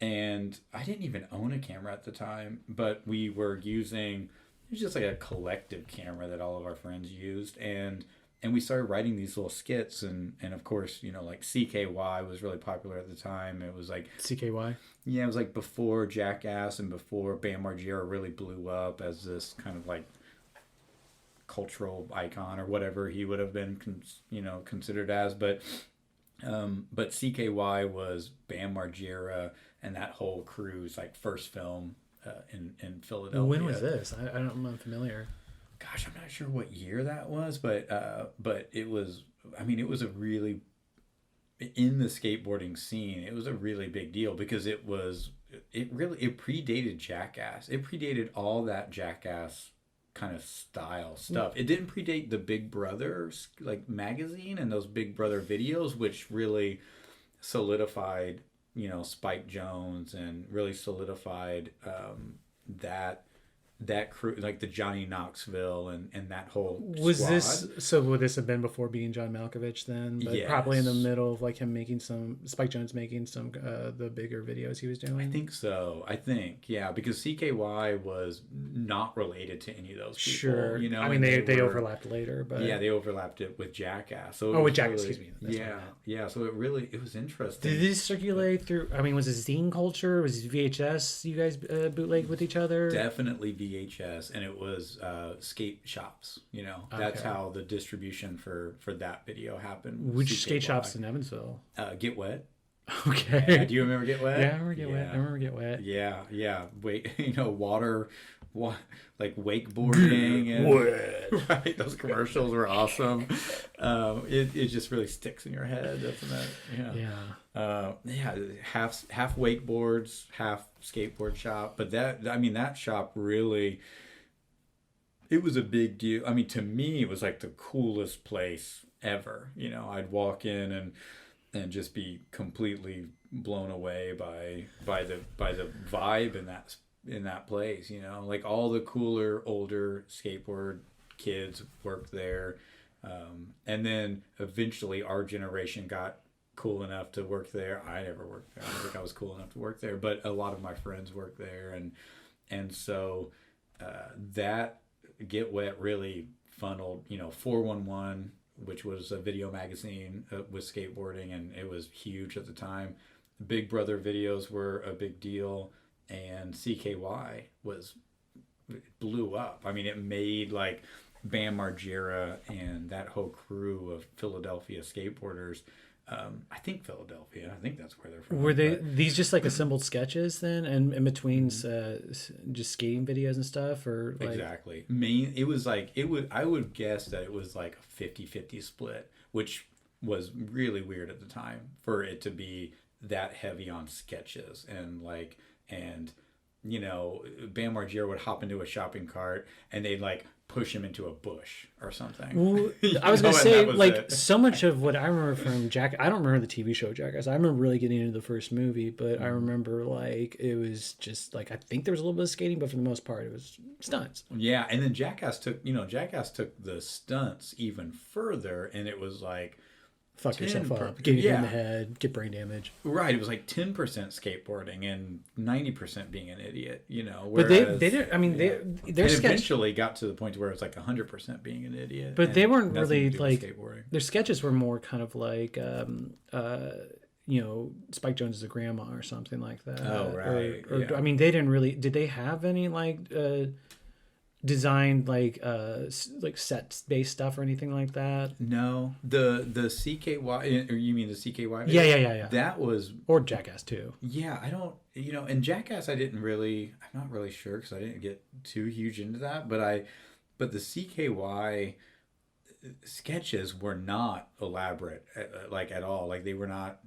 And I didn't even own a camera at the time, but we were using, it was just like a collective camera that all of our friends used, and we started writing these little skits, and of course like CKY was really popular at the time. It was like CKY. Yeah, it was like before Jackass and before Bam Margera really blew up as this kind of like cultural icon or whatever he would have been considered as, but CKY was Bam Margera and that whole crew's like first film in Philadelphia. When was this? I'm not familiar. Gosh, I'm not sure what year that was, but it was. I mean, it was a really in the skateboarding scene. It was a really big deal because it predated Jackass. It predated all that Jackass kind of style stuff. It didn't predate the Big Brother like magazine and those Big Brother videos, which really solidified Spike Jonze and really solidified that crew, like the Johnny Knoxville and that whole squad. Would this have been before being John Malkovich then? But Yes. Probably in the middle of like him making Spike Jonze making some the bigger videos he was doing. I think so. Yeah, because CKY was not related to any of those people. Sure. I mean, they overlapped later, but yeah, they overlapped it with Jackass. So with Jackass, excuse me. That's Yeah. So it was interesting. Did this circulate through? I mean, was it zine culture? Was it VHS? You guys bootlegged with each other? Definitely VHS, and it was skate shops. That's how the distribution for that video happened. Which skate shops in Evansville? Get Wet. Okay. Yeah, do you remember Get Wet? Yeah, I remember Get Wet. Yeah. Wait, water, like wakeboarding and right. Those commercials were awesome. It just really sticks in your head, doesn't it? Yeah. Half wakeboards, half skateboard shop. But that shop really, it was a big deal. I mean, to me, it was like the coolest place ever. I'd walk in and just be completely blown away by the vibe in that place. Like all the cooler older skateboard kids worked there, and then eventually our generation got cool enough to work there. I never worked there. I don't think I was cool enough to work there, but a lot of my friends worked there, and so that Get Wet really funneled 411, which was a video magazine with skateboarding, and it was huge at the time. Big Brother videos were a big deal, and CKY blew up. I mean, it made like Bam Margera and that whole crew of Philadelphia skateboarders. I think Philadelphia. I think that's where they're from. Were these just like assembled sketches then, and in between just skating videos and stuff, or like... Exactly. It was like I would guess that it was like a 50-50 split, which was really weird at the time for it to be that heavy on sketches and like and you know, Bam Margera would hop into a shopping cart and they'd like push him into a bush or something. Well, You I was know, gonna and say, that was like, it. so much of what I remember from Jack, I don't remember the TV show Jackass. I remember really getting into the first movie, but I remember like it was just like I think there was a little bit of skating, but for the most part, it was stunts. Yeah, and then Jackass took the stunts even further, and it was like Fuck yourself 10 up, get you in the yeah. head, get brain damage. right. It was like 10% skateboarding and 90% being an idiot. You know, But whereas, they didn't. I mean, yeah. their And sketch, eventually got to the point where it was like 100% being an idiot. but and they weren't nothing really to do with like skateboarding. their sketches were more kind of like you know, Spike Jones is a grandma or something like that. Oh, right, Or yeah. I mean, they didn't really. Did they have any like designed like like set based stuff or anything like that? No, the CKY, or you mean the CKY? Yeah. That was, Or Jackass too. yeah, I don't, you know, and Jackass, I'm not really sure because I didn't get too huge into that, but the CKY sketches were not elaborate, like at all. Like they were not,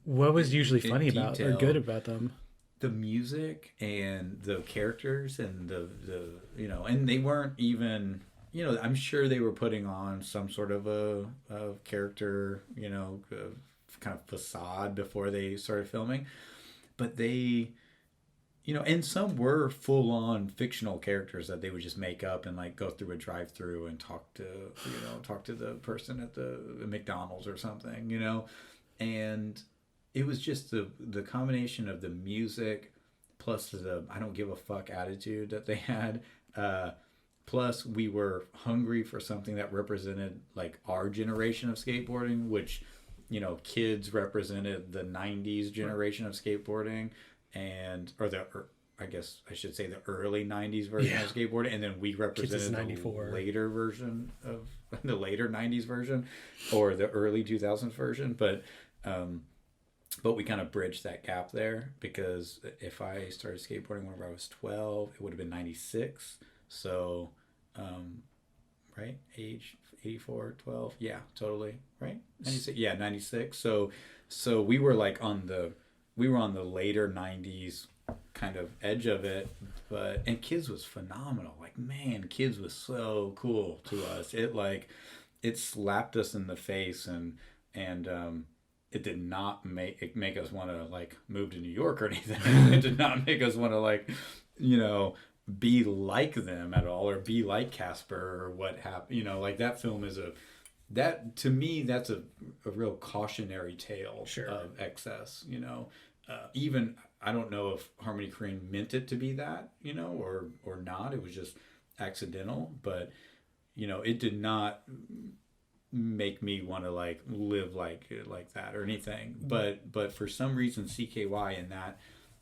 What was usually in funny about or detail. good about them? The music and the characters and the you know, and they weren't even, you know, I'm sure they were putting on some sort of a character, you know, kind of facade before they started filming, but they, you know, and some were full on fictional characters that they would just make up and like go through a drive through and talk to the person at the McDonald's or something, you know, and it was just the combination of the music plus the I don't give a fuck attitude that they had. Plus we were hungry for something that represented like our generation of skateboarding, which, you know, kids represented the 90s generation of skateboarding I guess I should say the early 90s version of skateboarding. And then we represented 94. the later version of the later 90s version or the early 2000s version. But we kind of bridged that gap there because if I started skateboarding whenever I was 12, it would have been 96. So, right? Age 84, 12. Yeah, totally. Right? 96. Yeah, 96. So we were like on the later 90s kind of edge of it, and Kids was phenomenal. Like, man, Kids was so cool to us. It slapped us in the face and it did not make us want to like move to New York or anything. It did not make us want to like, you know, be like them at all or be like Casper or what happened. You know, like that film is to me, that's a real cautionary tale of excess, you know. Even, I don't know if Harmony Korine meant it to be that, you know, or not. It was just accidental, but, you know, it did not make me want to like live like that or anything, but for some reason CKY and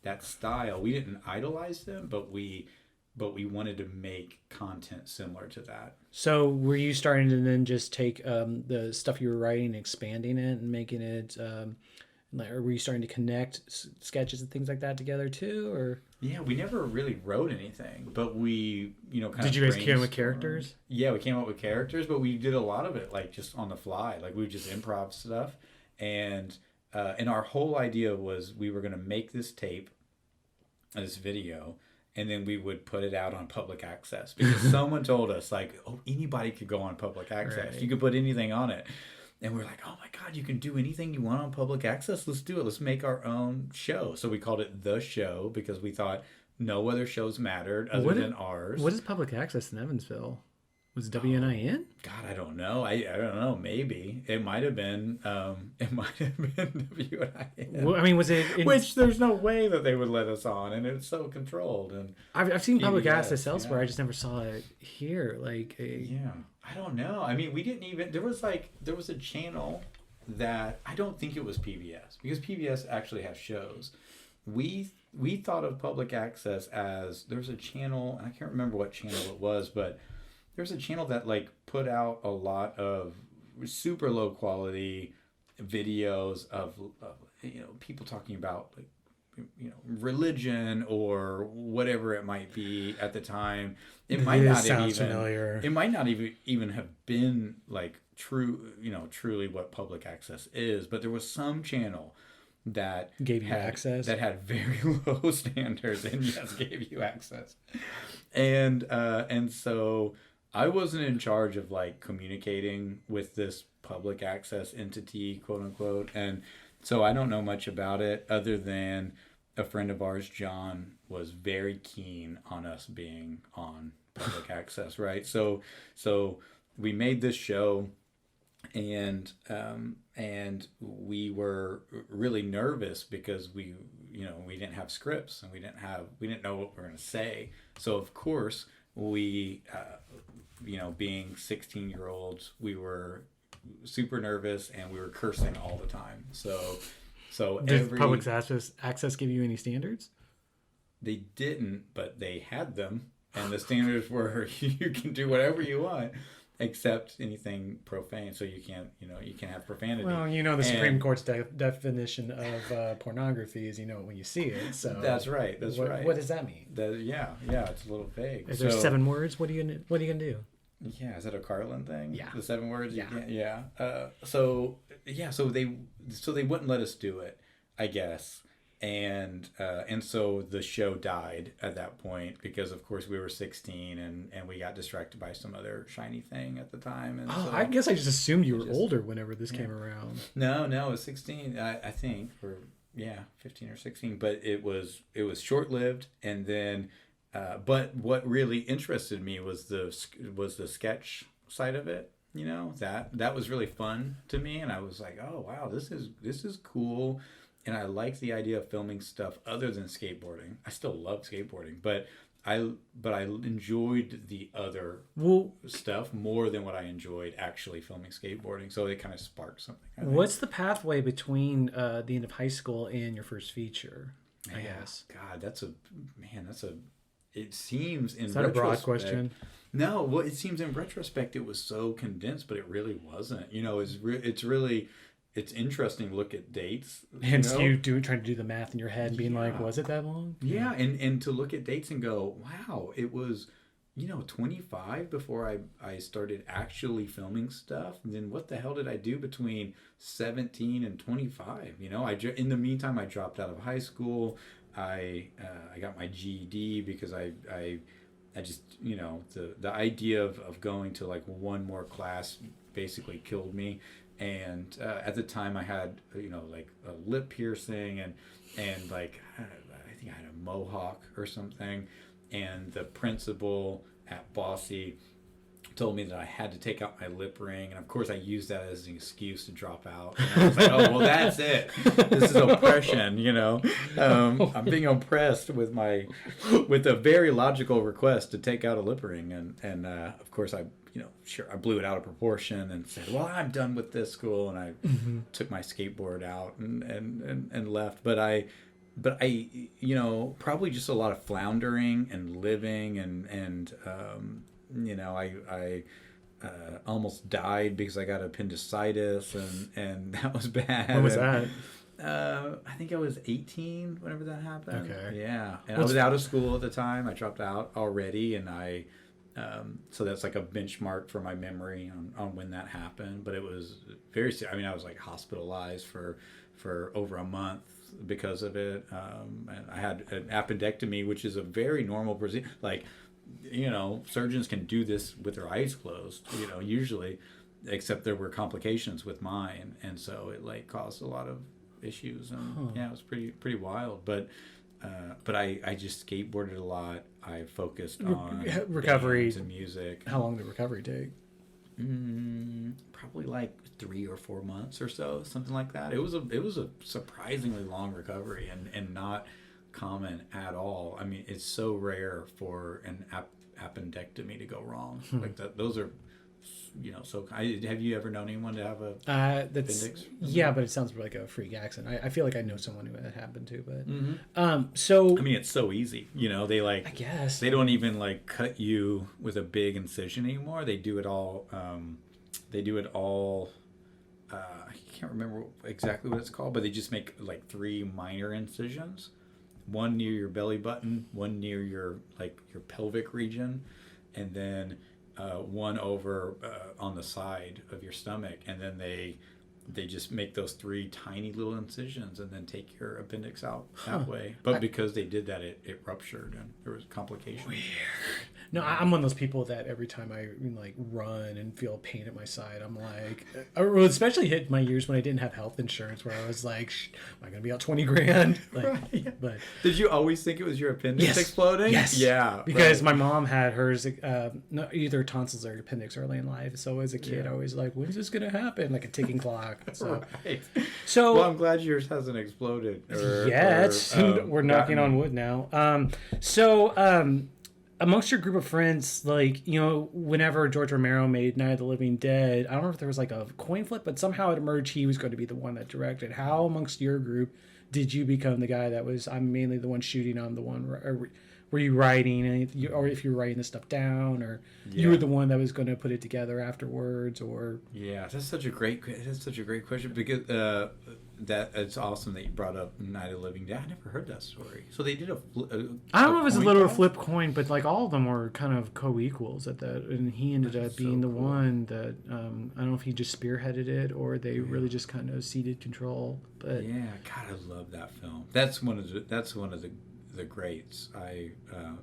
that style, we didn't idolize them, but we wanted to make content similar to that. So were you starting to then just take the stuff you were writing and expanding it and making it or were you starting to connect sketches and things like that together too? Or yeah, we never really wrote anything, but we, you know, did you guys come up with characters? Yeah, we came up with characters, but we did a lot of it like just on the fly. Like we would just improv stuff, and our whole idea was we were going to make this tape, this video, and then we would put it out on public access because someone told us like, oh, anybody could go on public access. Right. You could put anything on it. And we're like, oh my God, you can do anything you want on public access. Let's do it. Let's make our own show. So we called it The Show because we thought no other shows mattered other than ours. What is public access in Evansville? Was it WNIN? God, I don't know. I don't know. Maybe it might have been. It might have been WNIN. Well, I mean, was it? Which there's no way that they would let us on, and it's so controlled. And I've seen public PBS, access elsewhere. yeah. I just never saw it here. Like yeah, I don't know. I mean, we didn't even. There was a channel that I don't think it was PBS because PBS actually has shows. We thought of public access as there was a channel, and I can't remember what channel it was, but there's a channel that like put out a lot of super low quality videos of you know, people talking about like religion or whatever it might be at the time. It Sounds familiar. It might not even have been like truly what public access is, but there was some channel that Gave you access, that had very low standards, and yes, gave you access. And so I wasn't in charge of like communicating with this public access entity, quote unquote, and so I don't know much about it other than a friend of ours, John, was very keen on us being on public access, right? So we made this show, and we were really nervous because we didn't have scripts, and we didn't know what we were going to say. So of course we being 16-year-olds, we were super nervous, and we were cursing all the time. So did public access give you any standards? They didn't, but they had them, and the standards were you can do whatever you want except anything profane. So you can't have profanity. Well, the Supreme Court's definition of pornography is when you see it. So that's right. Right. What does that mean? Yeah, it's a little vague. If there's 7 words, what are you gonna do? Yeah, is that a Carlin thing? Yeah, the 7 words. Yeah, So they wouldn't let us do it, I guess. And so the show died at that point because, of course, we were 16 and we got distracted by some other shiny thing at the time. And so I guess I just assumed you were older whenever this came around. No, it was 16. I think, or 15 or 16. But it was short-lived, and then. But what really interested me was the sketch side of it. That was really fun to me, and I was like, oh wow, this is cool. And I like the idea of filming stuff other than skateboarding. I still love skateboarding, but I enjoyed the other stuff more than what I enjoyed actually filming skateboarding. So it kind of sparked something. What's the pathway between the end of high school and your first feature? I guess. God, that's a. It seems in Is that a broad question? No, well, it seems in retrospect it was so condensed, but it really wasn't. It's interesting to look at dates. Hence, you trying to do the math in your head and being like, was it that long? Yeah, and to look at dates and go, wow, it was, 25 before I started actually filming stuff. And then what the hell did I do between 17 and 25? In the meantime, I dropped out of high school. I got my GED because I just the idea of going to like one more class basically killed me. And at the time I had like a lip piercing and like I think I had a mohawk or something, and the principal at Bossy told me that I had to take out my lip ring, and of course I used that as an excuse to drop out. And I was like, oh well, that's it. This is oppression, I'm being oppressed with a very logical request to take out a lip ring, and of course I blew it out of proportion and said, well, I'm done with this school, and I took my skateboard out and left. But I probably just a lot of floundering and living and I almost died because I got appendicitis, and that was bad. When was that? I think I was 18 whenever that happened. Okay. Yeah. And I was out of school at the time. I dropped out already, and so that's like a benchmark for my memory on when that happened. But it was very serious. I mean, I was like hospitalized for over a month because of it. And I had an appendectomy, which is a very normal procedure. Like, surgeons can do this with their eyes closed, usually, except there were complications with mine. And so it like caused a lot of issues. And it was pretty wild. But I just skateboarded a lot. I focused on recovery and music. How long did recovery take? Probably like 3 or 4 months or so, something like that. It was a surprisingly long recovery and not common at all. I mean, it's so rare for an appendectomy to go wrong. Like that. Those are, so. Have you ever known anyone to have a appendix? Yeah, but it sounds like a freak accident. I feel like I know someone who that happened to, but so I mean, it's so easy. They like, I guess they don't even like cut you with a big incision anymore. They do it all. I can't remember exactly what it's called, but they just make like 3 minor incisions. one near your belly button, one near your pelvic region, and then one over on the side of your stomach, and then they just make those 3 tiny little incisions and then take your appendix out that way. But because they did that, it ruptured and there was complications. Weird. No, I'm one of those people that every time I like run and feel pain at my side, I'm like, well, especially hit my years when I didn't have health insurance, where I was like, am I gonna be out 20 grand? Like, Right. but Did you always think it was your appendix exploding? Yes. Yeah. Because right. my mom had hers, no, either tonsils or appendix early in life. So as a kid, I was like, when's this gonna happen? Like a ticking clock. So, Right. so Well, I'm glad yours hasn't exploded. We're knocking on wood now. Amongst your group of friends, like, you know, whenever George Romero made Night of the Living Dead, I don't know if there was like a coin flip, but somehow it emerged he was going to be the one that directed. How amongst your group did you become the guy that was, I'm mainly the one shooting, I'm the one, or were you writing anything, or if you were writing the stuff down, or you were the one that was going to put it together afterwards, or? Yeah, that's such a great question, because that it's awesome that you brought up Night of the Living Dead. I never heard that story. So they did I don't know if it's a little flip coin, but like all of them were kind of co-equals at that, and he ended up being the one that I don't know if he just spearheaded it or they really just kind of ceded control. But yeah, God, I love that film. That's one of the greats. I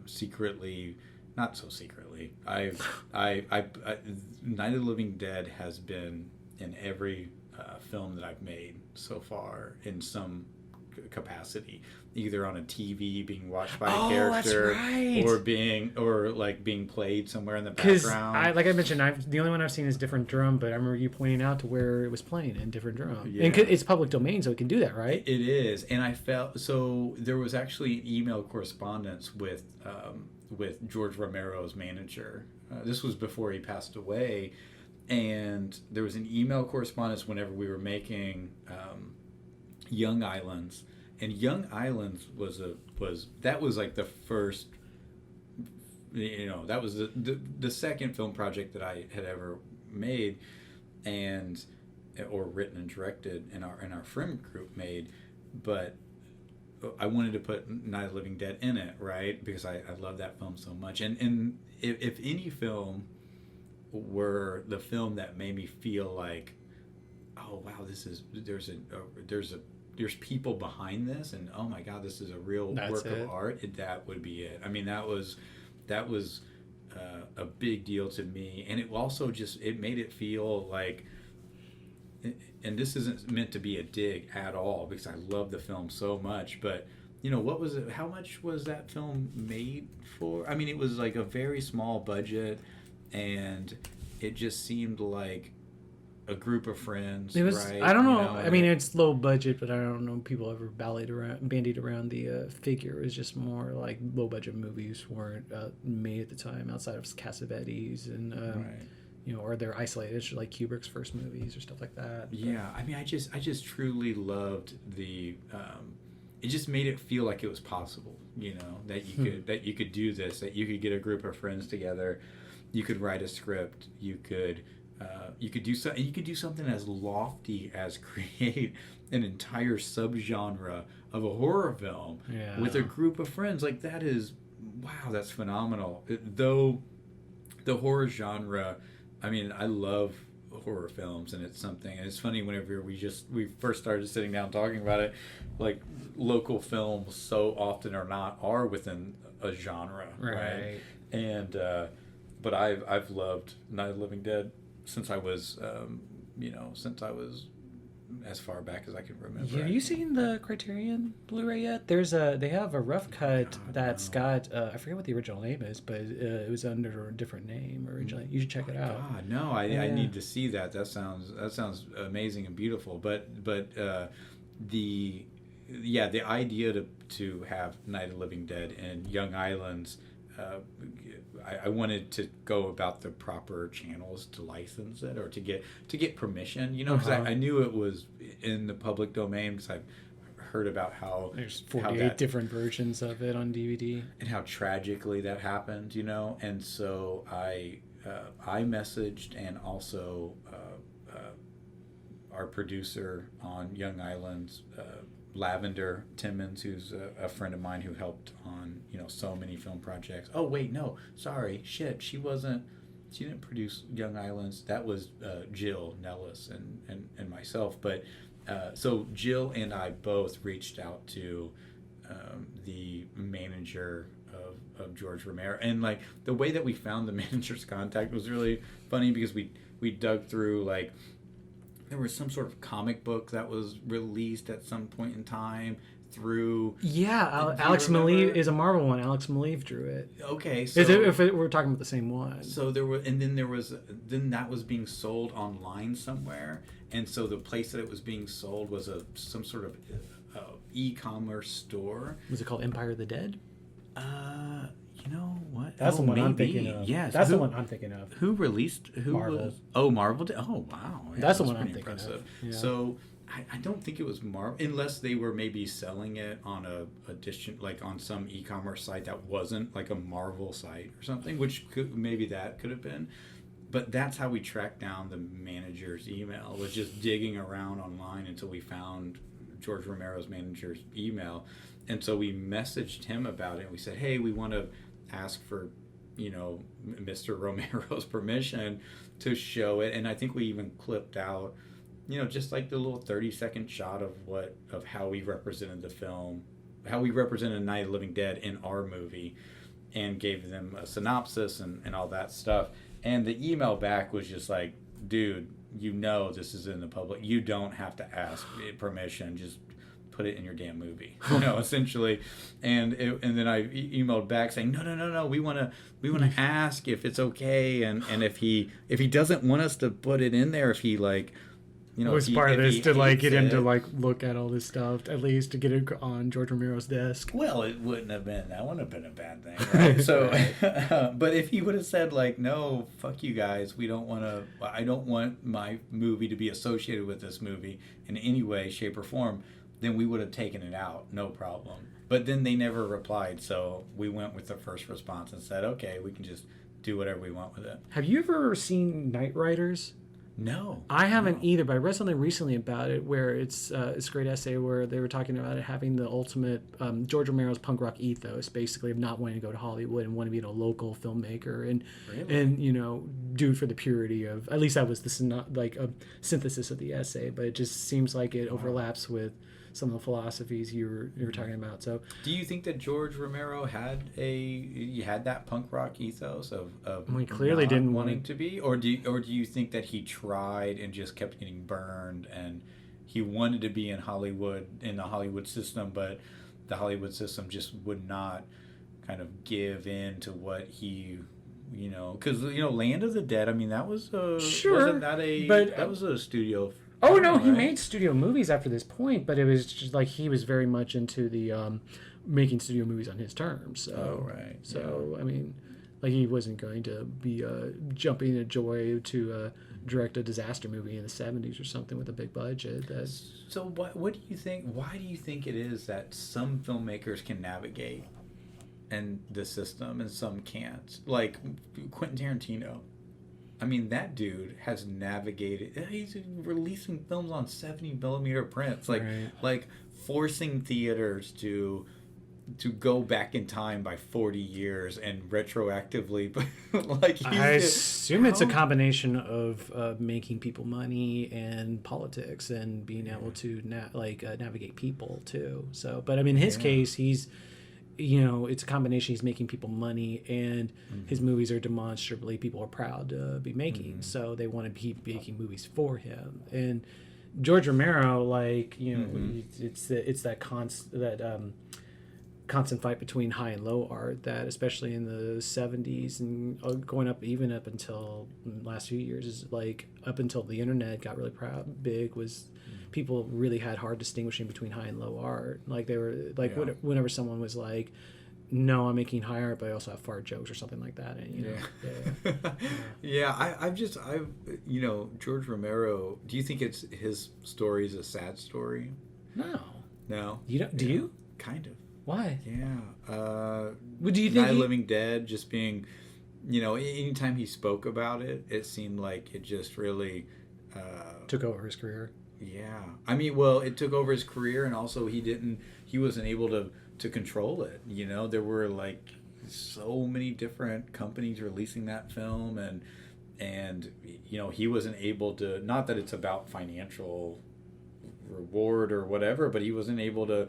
secretly, not so secretly, I Night of the Living Dead has been in every film that I've made so far in some capacity, either on a TV being watched by a character, or being played somewhere in the background. Like I mentioned, the only one I've seen is Different Drum, but I remember you pointing out to where it was playing in Different Drum. Yeah. And it's public domain, so it can do that, right? It is, and I felt so. There was actually an email correspondence with George Romero's manager. This was before he passed away. And there was an email correspondence whenever we were making Young Islands, and Young Islands was like the first, that was the second film project that I had ever made, or written and directed, and our friend group made, but I wanted to put Night of the Living Dead in it, right? Because I love that film so much, and if any film were the film that made me feel like, oh wow, there's people behind this, and oh my God, this is a real work of art. That would be it. I mean, that was a big deal to me, and it also it made it feel like, and this isn't meant to be a dig at all because I love the film so much, but what was it? How much was that film made for? I mean, it was like a very small budget. And it just seemed like a group of friends. It was. Right? I don't know. I mean, it's low budget, but I don't know. People ever bandied around the figure. It was just more like low budget movies weren't made at the time outside of Cassavetes and or they're isolated, like Kubrick's first movies or stuff like that. Yeah, I mean, I just truly loved the. It just made it feel like it was possible. That you could do this. That you could get a group of friends together. You could write a script. You could do something. You could do something as lofty as create an entire subgenre of a horror film with a group of friends. Like that is, wow, that's phenomenal. Though the horror genre, I mean, I love horror films, and it's something. And it's funny whenever we first started sitting down talking about it, like local films so often are within a genre, right? And but I've loved Night of the Living Dead since I was as far back as I can remember. Have you seen the Criterion Blu-ray yet? They have a rough cut that's got I forget what the original name is, but it was under a different name originally. You should check it out. God, no, I need to see that. That sounds amazing and beautiful. But the idea to have Night of the Living Dead and Young Islands. I wanted to go about the proper channels to license it or to get permission, because I knew it was in the public domain because I've heard about how there's 48 different versions of it on DVD and how tragically that happened, and so I messaged, and also our producer on Young Islands Lavender Timmons, who's a friend of mine who helped on so many film projects. Oh wait, no, sorry, shit, she didn't produce Young Islands. That was Jill Nellis and myself. But so Jill and I both reached out to the manager of George Romero, and like the way that we found the manager's contact was really funny because we dug through, like, there was some sort of comic book that was released at some point in time through. Yeah, Alex Maleev is a Marvel one. Alex Maleev drew it. Okay, so if we're talking about the same one. So then that was being sold online somewhere, and so the place that it was being sold was some sort of e-commerce store. Was it called Empire of the Dead? You know what? That's the one I'm thinking of. Yes, that's the one I'm thinking of. Who released? Who Marvel. was? Oh, Marvel did. Oh, wow. Yeah, that's the one pretty I'm thinking impressive. of. Yeah. So I don't think it was Marvel, unless they were maybe selling it on like on some e-commerce site that wasn't like a Marvel site or something, which maybe that could have been. But that's how we tracked down the manager's email, was just digging around online until we found George Romero's manager's email. And so we messaged him about it. We said, hey, we want to ask for, Mr. Romero's permission to show it. And I think we even clipped out, just like the little 30-second shot of how we represented the film, how we represented Night of the Living Dead in our movie, and gave them a synopsis and all that stuff. And the email back was just like, dude, this is in the public. You don't have to ask permission. Just put it in your damn movie, essentially. And then I emailed back saying, no, we want to ask if it's okay, and if he doesn't want us to put it in there, if he like, was part of this to like get him to like look at all this stuff, at least to get it on George Romero's desk. Well, that wouldn't have been a bad thing, right? So, but if he would have said like, no, fuck you guys, I don't want my movie to be associated with this movie in any way, shape, or form, then we would have taken it out, no problem. But then they never replied, so we went with the first response and said, okay, we can just do whatever we want with it. Have you ever seen Night Riders? No, I haven't either, but I read something recently about it where it's a great essay where they were talking about it having the ultimate George Romero's punk rock ethos, basically, of not wanting to go to Hollywood and wanting to be a local filmmaker and do it for the purity of, at least that was a synthesis of the essay, but it just seems like it overlaps with some of the philosophies you were talking about. So, do you think that George Romero had that punk rock ethos of he clearly didn't wanting to be, or do you think that he tried and just kept getting burned, and he wanted to be in Hollywood, in the Hollywood system, but the Hollywood system just would not kind of give in to what he, because Land of the Dead, I mean, that was wasn't that that was a studio. Oh no, he made studio movies after this point, but it was just like he was very much into the making studio movies on his terms. So, right. So yeah. I mean, like he wasn't going to be jumping at joy to direct a disaster movie in the 70s or something with a big budget. So what do you think? Why do you think it is that some filmmakers can navigate and the system and some can't? Like Quentin Tarantino. I mean, that dude has navigated. He's releasing films on 70mm prints, like forcing theaters to go back in time by 40 years and retroactively. But I assume it's a combination of making people money and politics and being able to navigate people too. So, but I mean, in his case, he's. It's a combination. He's making people money, and his movies are demonstrably people are proud to be making. So they want to keep making movies for him. And George Romero, it's that constant fight between high and low art that, especially in the 70s and going up even up until the last few years, is like up until the internet got really big, was people really had hard distinguishing between high and low art. Like they were like whenever someone was like, no, I'm making high art, but I also have fart jokes or something like that. And George Romero, do you think his story is a sad story? No. You don't? Do you? Kind of. Why? Yeah. Do you think Night of the Living Dead just being, anytime he spoke about it, it seemed like it just really took over his career. Yeah. I mean, well, it took over his career, and also he wasn't able to control it. You know, there were like so many different companies releasing that film, and you know, he wasn't able to. Not that it's about financial reward or whatever, but he wasn't able to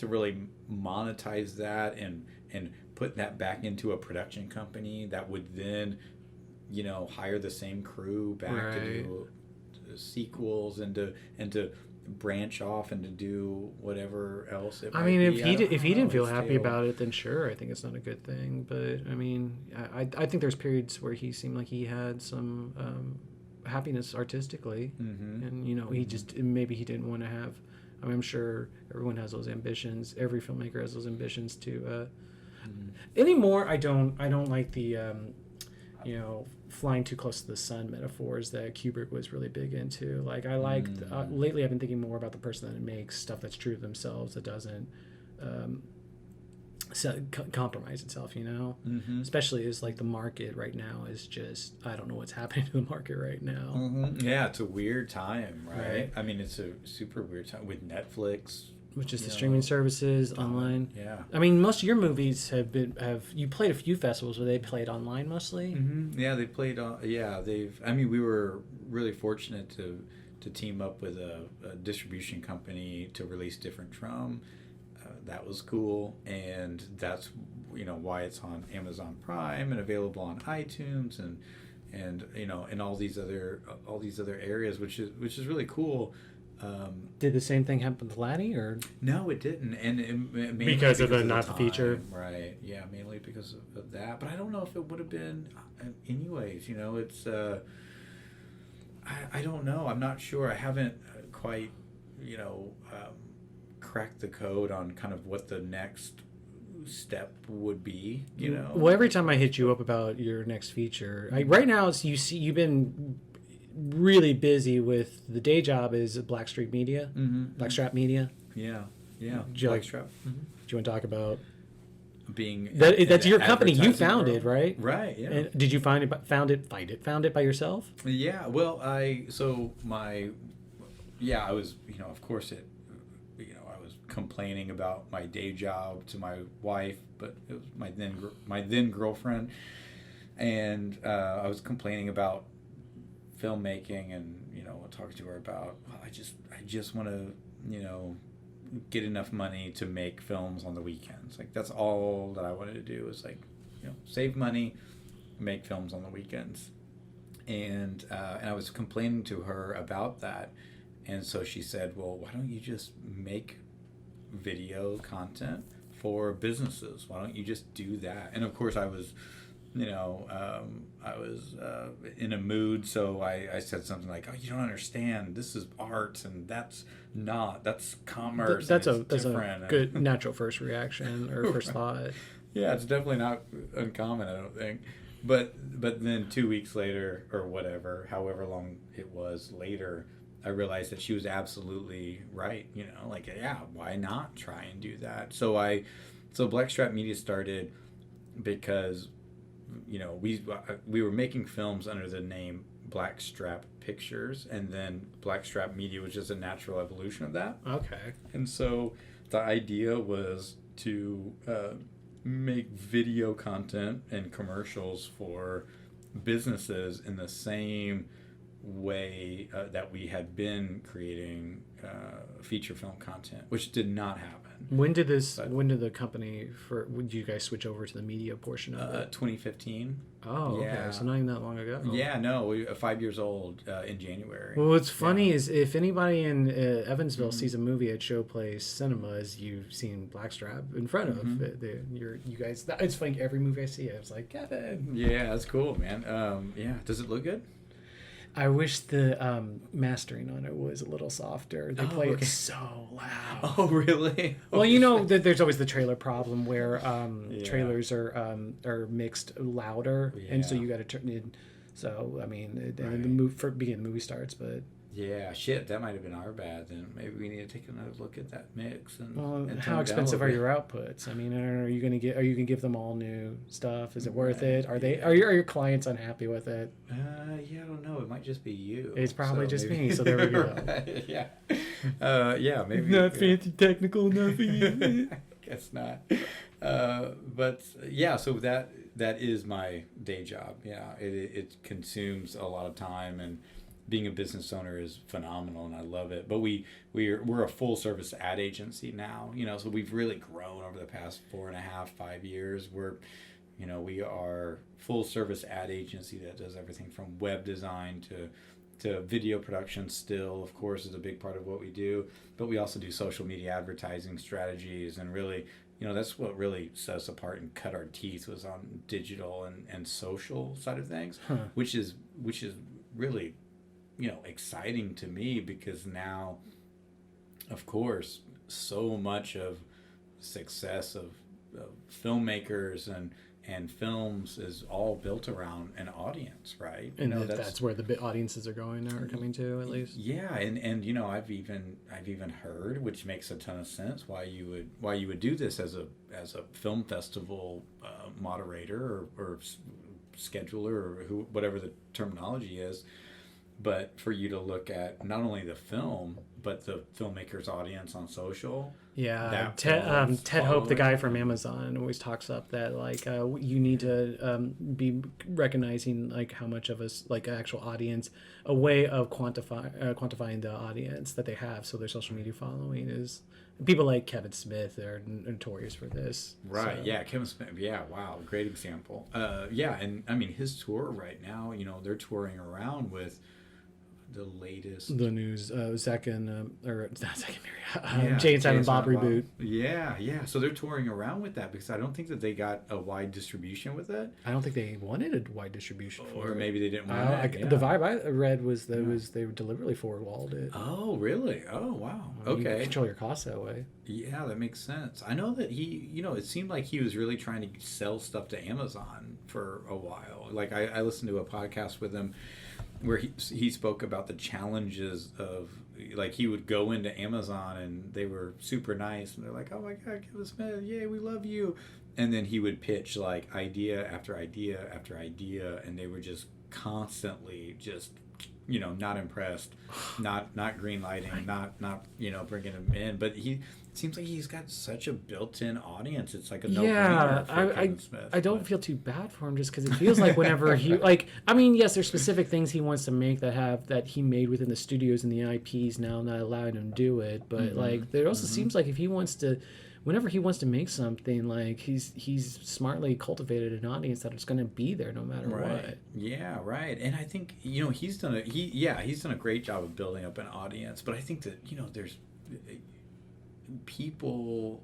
really monetize that and put that back into a production company that would then, you know, hire the same crew back to Right. do sequels and to branch off and to do whatever else it I might mean, be. I if he don't didn't know. feel It's happy still. about it, then sure, I think it's not a good thing. But I mean, I think there's periods where he seemed like he had some happiness artistically, Mm-hmm. and you know, he just maybe he didn't want to have. I mean, I'm sure everyone has those ambitions. Every filmmaker has those ambitions to. Anymore, I don't like the you know, flying too close to the sun metaphors that Kubrick was really big into. Like I like lately, I've been thinking more about the person that makes stuff that's true to themselves, that doesn't um, compromise itself. You know, Mm-hmm. especially as like the market right now is just, I don't know what's happening to the market right now. Mm-hmm. Yeah, it's a weird time, right? Right. I mean, it's a super weird time with Netflix. Which is You the know, streaming services online. Yeah. I mean, most of your movies have you played a few festivals where they played online mostly. Mm-hmm. Yeah, they played. Yeah, they've. I mean, we were really fortunate to team up with a distribution company to release Different Drum. That was cool, and that's, you know, why it's on Amazon Prime and available on iTunes and you know, in all these other areas, which is really cool. Did the same thing happen with Laddie, or No, it didn't, and mainly Because of the not the feature? time, right? Yeah, mainly because of that. But I don't know if it would have been, anyways. You know, it's I don't know. I'm not sure. I haven't quite, you know, cracked the code on kind of what the next step would be. You know, Well, every time I hit you up about your next feature, right now you've been really busy with the day job is Blackstrap Media. Mm-hmm. Blackstrap Media. Yeah, yeah. Do you like- Blackstrap. Do you want to talk about Being that's in your the company? You advertising founded, world. right? Right. Yeah. And did you found it by yourself? Yeah, well, I was, you know, of course you know, I was complaining about my day job to my wife, but it was my then girlfriend, and I was complaining about filmmaking, and you know, talking to her about, well, I just want to, you know, get enough money to make films on the weekends. Like that's all that I wanted to do, was like, you know, save money, make films on the weekends. And I was complaining to her about that, and so she said, "Well, why don't you just make video content for businesses? Why don't you just do that?" And of course, I was, you know, I was in a mood, so I said something like, "Oh, you don't understand. This is art, and that's commerce. That's and a it's that's a different." good natural first reaction or first thought. Yeah, it's definitely not uncommon, I don't think. But then 2 weeks later, or whatever, however long it was later, I realized that she was absolutely right. You know, like, yeah, why not try and do that? So Blackstrap Media started because, you know, we were making films under the name Blackstrap Pictures, and then Blackstrap Media was just a natural evolution of that. Okay. And so the idea was to make video content and commercials for businesses in the same way that we had been creating feature film content, which did not happen. When did But- the company would you guys switch over to the media portion of it? 2015. Oh, yeah. okay. So not even that long ago. Yeah, no, we 5 years old in January. Well, what's funny Yeah. is if anybody in Evansville sees a movie at Showplace Cinemas, you've seen Blackstrap in front of it. You guys. It's funny. Every movie I see, I was like, Kevin. Yeah, that's cool, man. Yeah, does it look good? I wish the mastering on it was a little softer. They play okay. it so loud. Oh, really? Well, you know, there's always the trailer problem where Yeah. trailers are mixed louder, and so Yeah. you got to turn it. So I mean, and Right. the movie starts, but Yeah, shit, that might have been our bad. Then maybe we need to take another look at that mix and. Well, And tone how it down a expensive little are bit. your outputs? I mean, are you gonna give them all new stuff? Is it worth Right, it? yeah. Are your clients unhappy with it? Yeah, I don't know. It might just be you. It's probably So just maybe, me. So there we go. right, yeah. Yeah, maybe. Not yeah. fancy technical enough for you. Guess not. But yeah, so that is my day job. Yeah, it consumes a lot of time, and being a business owner is phenomenal, and I love it. But we're a full service ad agency now. So we've really grown over the past 4.5-5 years. We are full service ad agency that does everything from web design to video production. Still, of course, is a big part of what we do, but we also do social media advertising strategies, and really, that's what really set us apart and cut our teeth was on digital and social side of things, Huh. which is really, exciting to me, because now, of course, so much of success of filmmakers and films is all built around an audience, right? And that's where the audiences are coming to, at least. Yeah, and I've even heard, which makes a ton of sense, why you would do this as a film festival moderator or scheduler, or whatever the terminology is, but for you to look at not only the film but the filmmaker's audience on social. Yeah, That Ted Hope, the following. guy from Amazon, always talks up that you need to be recognizing like how much of us like actual audience, a way of quantifying the audience that they have. So their social media following is people like Kevin Smith are notorious for this. Right. So. Yeah. Kevin Smith. Yeah. Wow. Great example. Yeah. And I mean, his tour right now, they're touring around with the latest. The news, Zach and or not Zach and Mary, Yeah, Jay and Silent Jay and Bob Silent reboot. Yeah. Yeah. So they're touring around with that, because I don't think that they got a wide distribution with it. I don't think they wanted a wide distribution for Or it. maybe they didn't want it. The vibe I read was they were deliberately forward-walled it. Oh, really? Oh, wow. You Okay. control your costs that way. Yeah, that makes sense. I know that he, it seemed like he was really trying to sell stuff to Amazon for a while. Like I listened to a podcast with him where he spoke about the challenges of, like, he would go into Amazon and they were super nice and they're like, oh my God, Kevin Smith, yay, we love you. And then he would pitch like idea after idea after idea, and they were just constantly just not impressed, not green lighting, not bringing him in. But it seems like he's got such a built-in audience. It's like a no-brainer for Kevin Smith. I don't feel too bad for him, just because it feels like whenever he yes, there's specific things he wants to make that he made within the studios and the IPs now not allowing him to do it. But there also seems like if he wants to. Whenever he wants to make something, like he's smartly cultivated an audience that is going to be there no matter what. Yeah, right. And I think he's done a great job of building up an audience. But I think that there's people.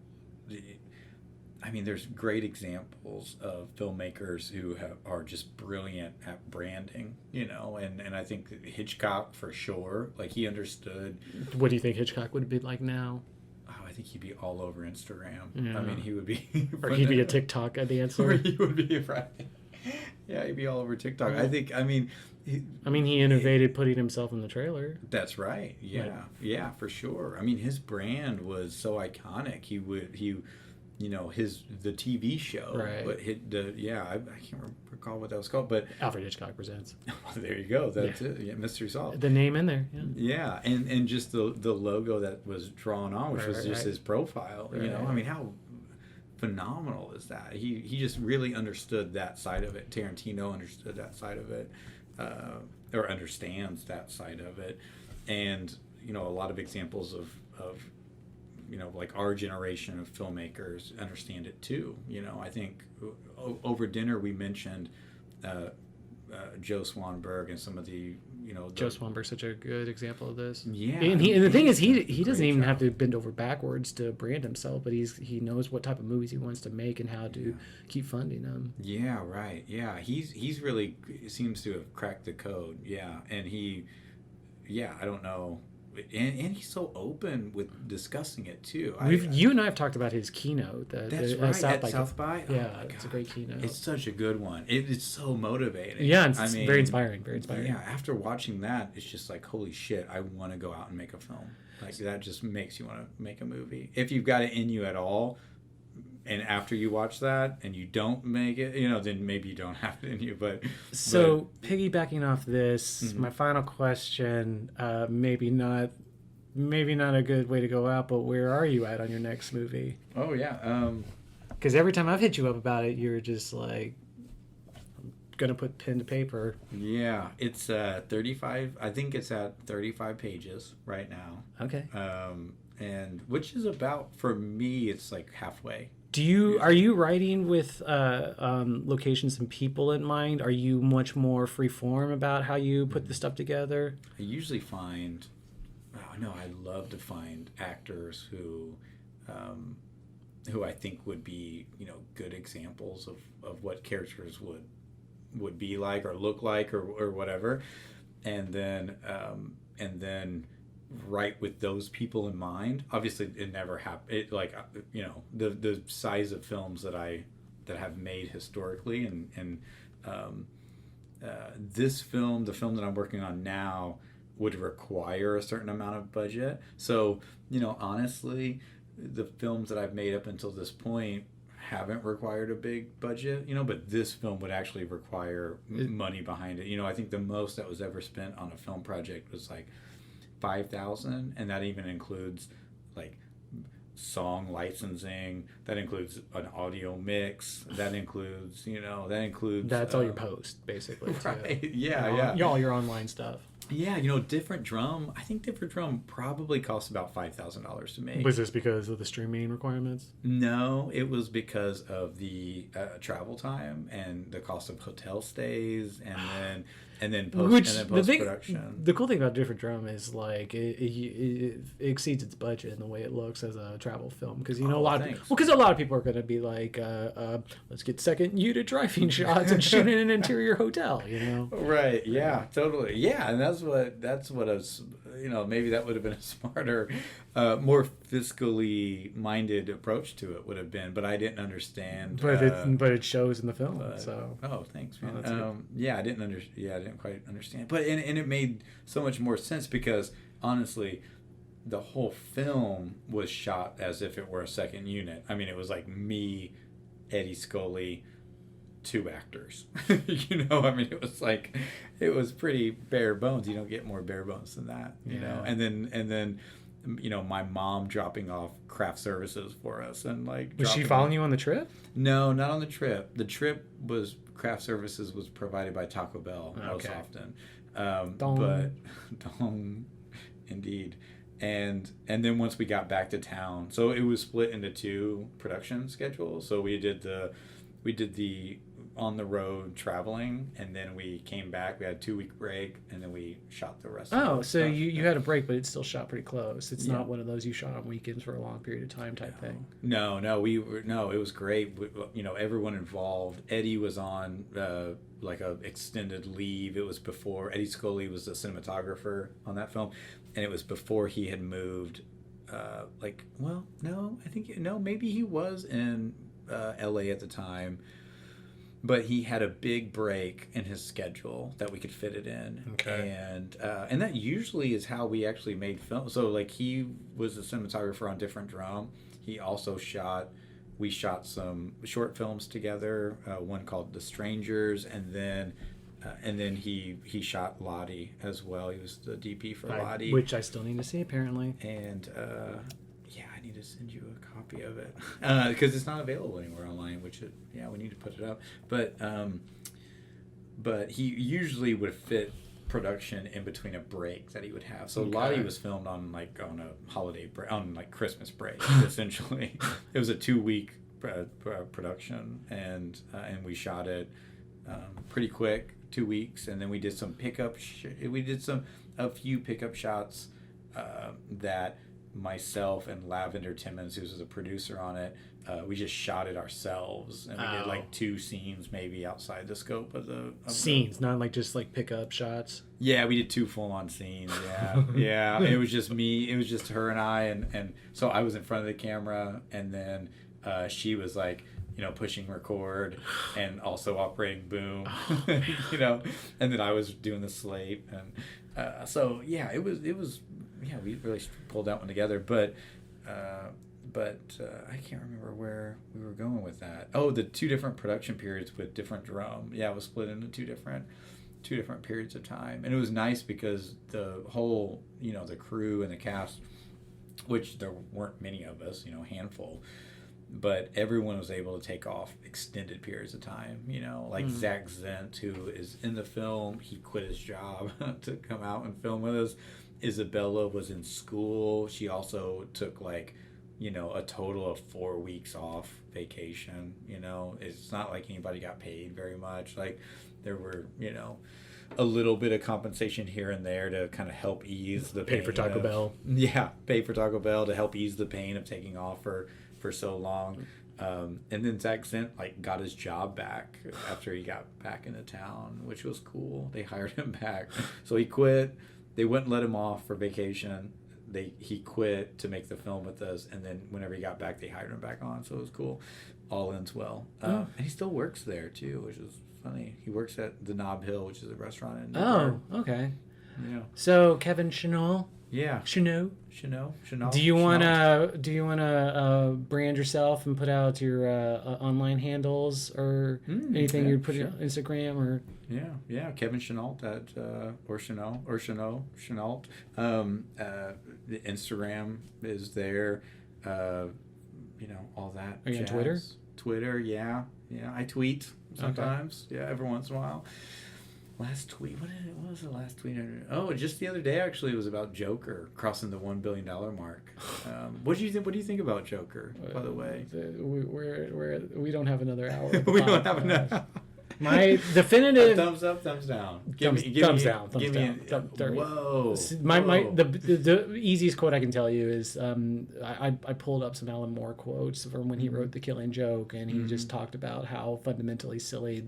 I mean, there's great examples of filmmakers who are just brilliant at branding. And I think Hitchcock for sure. Like, he understood. What do you think Hitchcock would be like now? I think he'd be all over Instagram. Yeah. I mean, he would be... Or he'd be a TikTok dancer. Or he would be, right. Yeah, he'd be all over TikTok. He innovated putting himself in the trailer. That's right. Yeah. Yeah, for sure. I mean, his brand was so iconic. The TV show. Right. But I can't recall what that was called, but... Alfred Hitchcock Presents. There you go. That's it. Yeah, Mystery Solved. The name in there. Yeah, and just the logo that was drawn on, which was just his profile. Right. I mean, how phenomenal is that? He just really understood that side of it. Tarantino understood that side of it, or understands that side of it, and a lot of examples of like our generation of filmmakers understand it too. I think over dinner we mentioned Joe Swanberg and some of the Joe Swanberg's such a good example of this. Yeah, and the thing is, he doesn't even have to bend over backwards to brand himself, but he knows what type of movies he wants to make and how to keep funding them. Yeah, right. Yeah, he's really seems to have cracked the code. Yeah, and I don't know and he's so open with discussing it too. You and I have talked about his keynote. That's right, at South by. Yeah, Oh it's a great keynote. It's such a good one. It's so motivating. Yeah, it's very inspiring. Very inspiring. Yeah, after watching that, it's just like, holy shit, I want to go out and make a film. Like, that just makes you want to make a movie. If you've got it in you at all, and after you watch that and you don't make it, then maybe you don't have it in you. But piggybacking off this, my final question, maybe not a good way to go out, but where are you at on your next movie? Oh yeah, because every time I've hit you up about it, you're just like, I'm gonna put pen to paper. Yeah, it's 35. I think it's at 35 pages right now. Okay. And which is about, for me, it's like halfway. Are you writing with locations and people in mind? Are you much more free form about how you put the stuff together? I usually find, I love to find actors who I think would be, good examples of what characters would be like or look like or whatever, and then write with those people in mind. Obviously, it never happened. It the size of films that have made historically, and this film, the film that I'm working on now, would require a certain amount of budget. So, honestly, the films that I've made up until this point haven't required a big budget, but this film would actually require money behind it. I think the most that was ever spent on a film project was like $5,000, and that even includes like song licensing, that includes an audio mix, that includes that's all your post basically, right? Too. Yeah. All your online stuff. Yeah, Different Drum. I think Different Drum probably cost about $5,000 to make. Was this because of the streaming requirements? No, it was because of the travel time and the cost of hotel stays, and then post production. The cool thing about Different Drum is like it exceeds its budget in the way it looks as a travel film, because a lot of people are going to be like, let's get second unit driving shots and shoot in an interior hotel. Right? Yeah, totally. Yeah, and that's what I was. Maybe that would have been a smarter, more fiscally minded approach to it would have been, but I didn't understand. But it shows in the film. So thanks, man. I didn't quite understand. But and it made so much more sense, because honestly, the whole film was shot as if it were a second unit. I mean, it was like me, Eddie Scully, 2 actors. It was pretty bare bones. You don't get more bare bones than that, know. And then my mom dropping off craft services for us, and like, was she following you on the trip? No, not on the trip. The trip was craft services was provided by Taco Bell most often. But indeed. And then once we got back to town, so it was split into 2 production schedules. So we did the on the road traveling, and then we came back. We had a 2-week break, and then we shot the rest. Oh, so you had a break, but it's still shot pretty close. It's not one of those you shot on weekends for a long period of time type thing. No, it was great. Everyone involved. Eddie was on like a extended leave. It was before Eddie Scully was the cinematographer on that film, and it was before he had moved. Maybe he was in LA at the time. But he had a big break in his schedule that we could fit it in. Okay. And that usually is how we actually made film. So like, he was a cinematographer on Different Drum. He also we shot some short films together, one called The Strangers, and then he shot Lottie as well. He was the DP for Lottie, which I still need to see apparently. And I need to send you a copy of it, because it's not available anywhere online, we need to put it up. But he usually would fit production in between a break that he would have. So Lottie was filmed on a holiday break, on like Christmas break, essentially. It was a 2-week production, and we shot it pretty quick, 2 weeks, and then we did some a few pickup shots that myself and Lavender Timmons, who was a producer on it, we just shot it ourselves, and we did like 2 scenes maybe outside the scope of the Scenes, not like just like pickup shots. Yeah, we did 2 full-on scenes. Yeah, yeah. It was just me. It was just her and I, and so I was in front of the camera, and then she was like, pushing record and also operating boom, and then I was doing the slate, and so yeah, it was yeah, we really pulled that one together, but I can't remember where we were going with that. Oh, the 2 different production periods with different drum. Yeah, it was split into 2 different periods of time, and it was nice because the whole, the crew and the cast, which there weren't many of us, a handful, but everyone was able to take off extended periods of time. Like Zach Zent, who is in the film, he quit his job to come out and film with us. Isabella was in school. She also took like, a total of 4 weeks off vacation. It's not like anybody got paid very much. Like there were, a little bit of compensation here and there to kind of help ease the pain. Pay for Taco Bell. Yeah, pay for Taco Bell to help ease the pain of taking off for so long. And then Zach Zent got his job back after he got back into town, which was cool. They hired him back. So he quit. They wouldn't let him off for vacation. He quit to make the film with us, and then whenever he got back, they hired him back on. So it was cool. All ends well. And he still works there too, which is funny. He works at the Knob Hill, which is a restaurant in Newport. Okay. Yeah. So Kevin Chenault. Yeah. Chenault. Chenault. Do you wanna brand yourself and put out your online handles or anything you'd put on Instagram or? Yeah. Kevin Chennault or Chennault. The Instagram is there. All that. Are you on Twitter? Twitter, yeah. I tweet sometimes. Okay. Yeah, every once in a while. Last tweet. What was the last tweet? Oh, just the other day actually. It was about Joker crossing the $1 billion mark. What do you think? What do you think about Joker? By the way, we don't have another hour. We don't have enough. My definitive thumbs up, thumbs down. Thumbs down. Whoa. The easiest quote I can tell you is I pulled up some Alan Moore quotes from when he wrote The Killing Joke, and he just talked about how fundamentally silly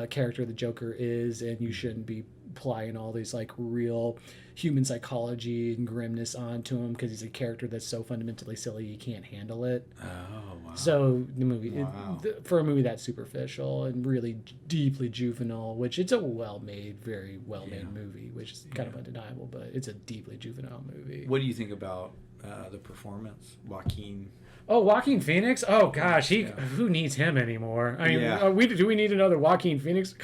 character the Joker is, and you shouldn't be applying all these real human psychology and grimness onto him because he's a character that's so fundamentally silly you can't handle it. Oh, wow. So the movie, for a movie that's superficial and really deeply juvenile, which it's a very well-made movie, which is kind of undeniable, but it's a deeply juvenile movie. What do you think about the performance, Joaquin? Oh, Joaquin Phoenix? Oh gosh, who needs him anymore? I mean, do we need another Joaquin Phoenix?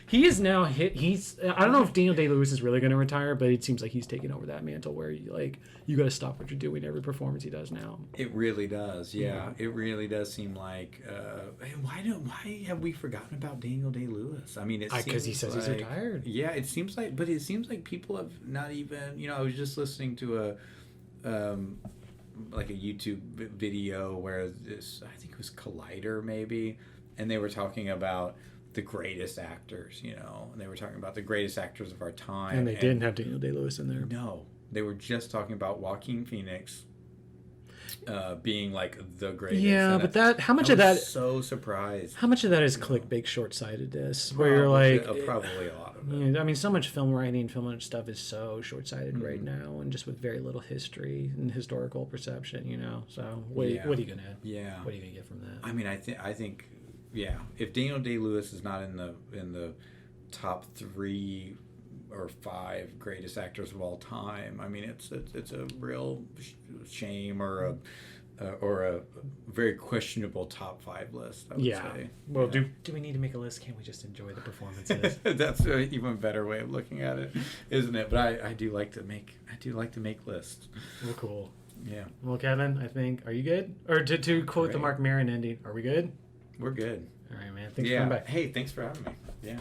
He is now hit. I don't know if Daniel Day-Lewis is really going to retire, but it seems like he's taking over that mantle where you got to stop what you're doing every performance he does now. It really does. Yeah, it really does seem like. Why have we forgotten about Daniel Day-Lewis? I mean, because he says he's retired. Yeah, it seems like people have not even. I was just listening to a YouTube video where I think it was Collider maybe, and they were talking about the greatest actors, and they were talking about the greatest actors of our time. And they didn't have Daniel Day-Lewis in there. No, they were just talking about Joaquin Phoenix being the greatest. Yeah, and but how much of that? So surprised. How much of that is clickbait short-sightedness? Where you're probably a lot of it. I mean, so much film writing, film stuff is so short-sighted right now, and just with very little history and historical perception. So what are you gonna? Yeah. What are you gonna get from that? I mean, I think. Yeah, if Daniel Day-Lewis is not in the top 3 or 5 greatest actors of all time, I mean it's a real shame or a very questionable top 5 list. I would say. Well, do we need to make a list? Can't we just enjoy the performances? That's an even better way of looking at it, isn't it? But I do like to make lists. Well, cool. Yeah. Well, Kevin, I think, are you good? Or to quote the Mark Maron ending, are we good? We're good. All right, man. Thanks for coming back. Hey, thanks for having me. Yeah.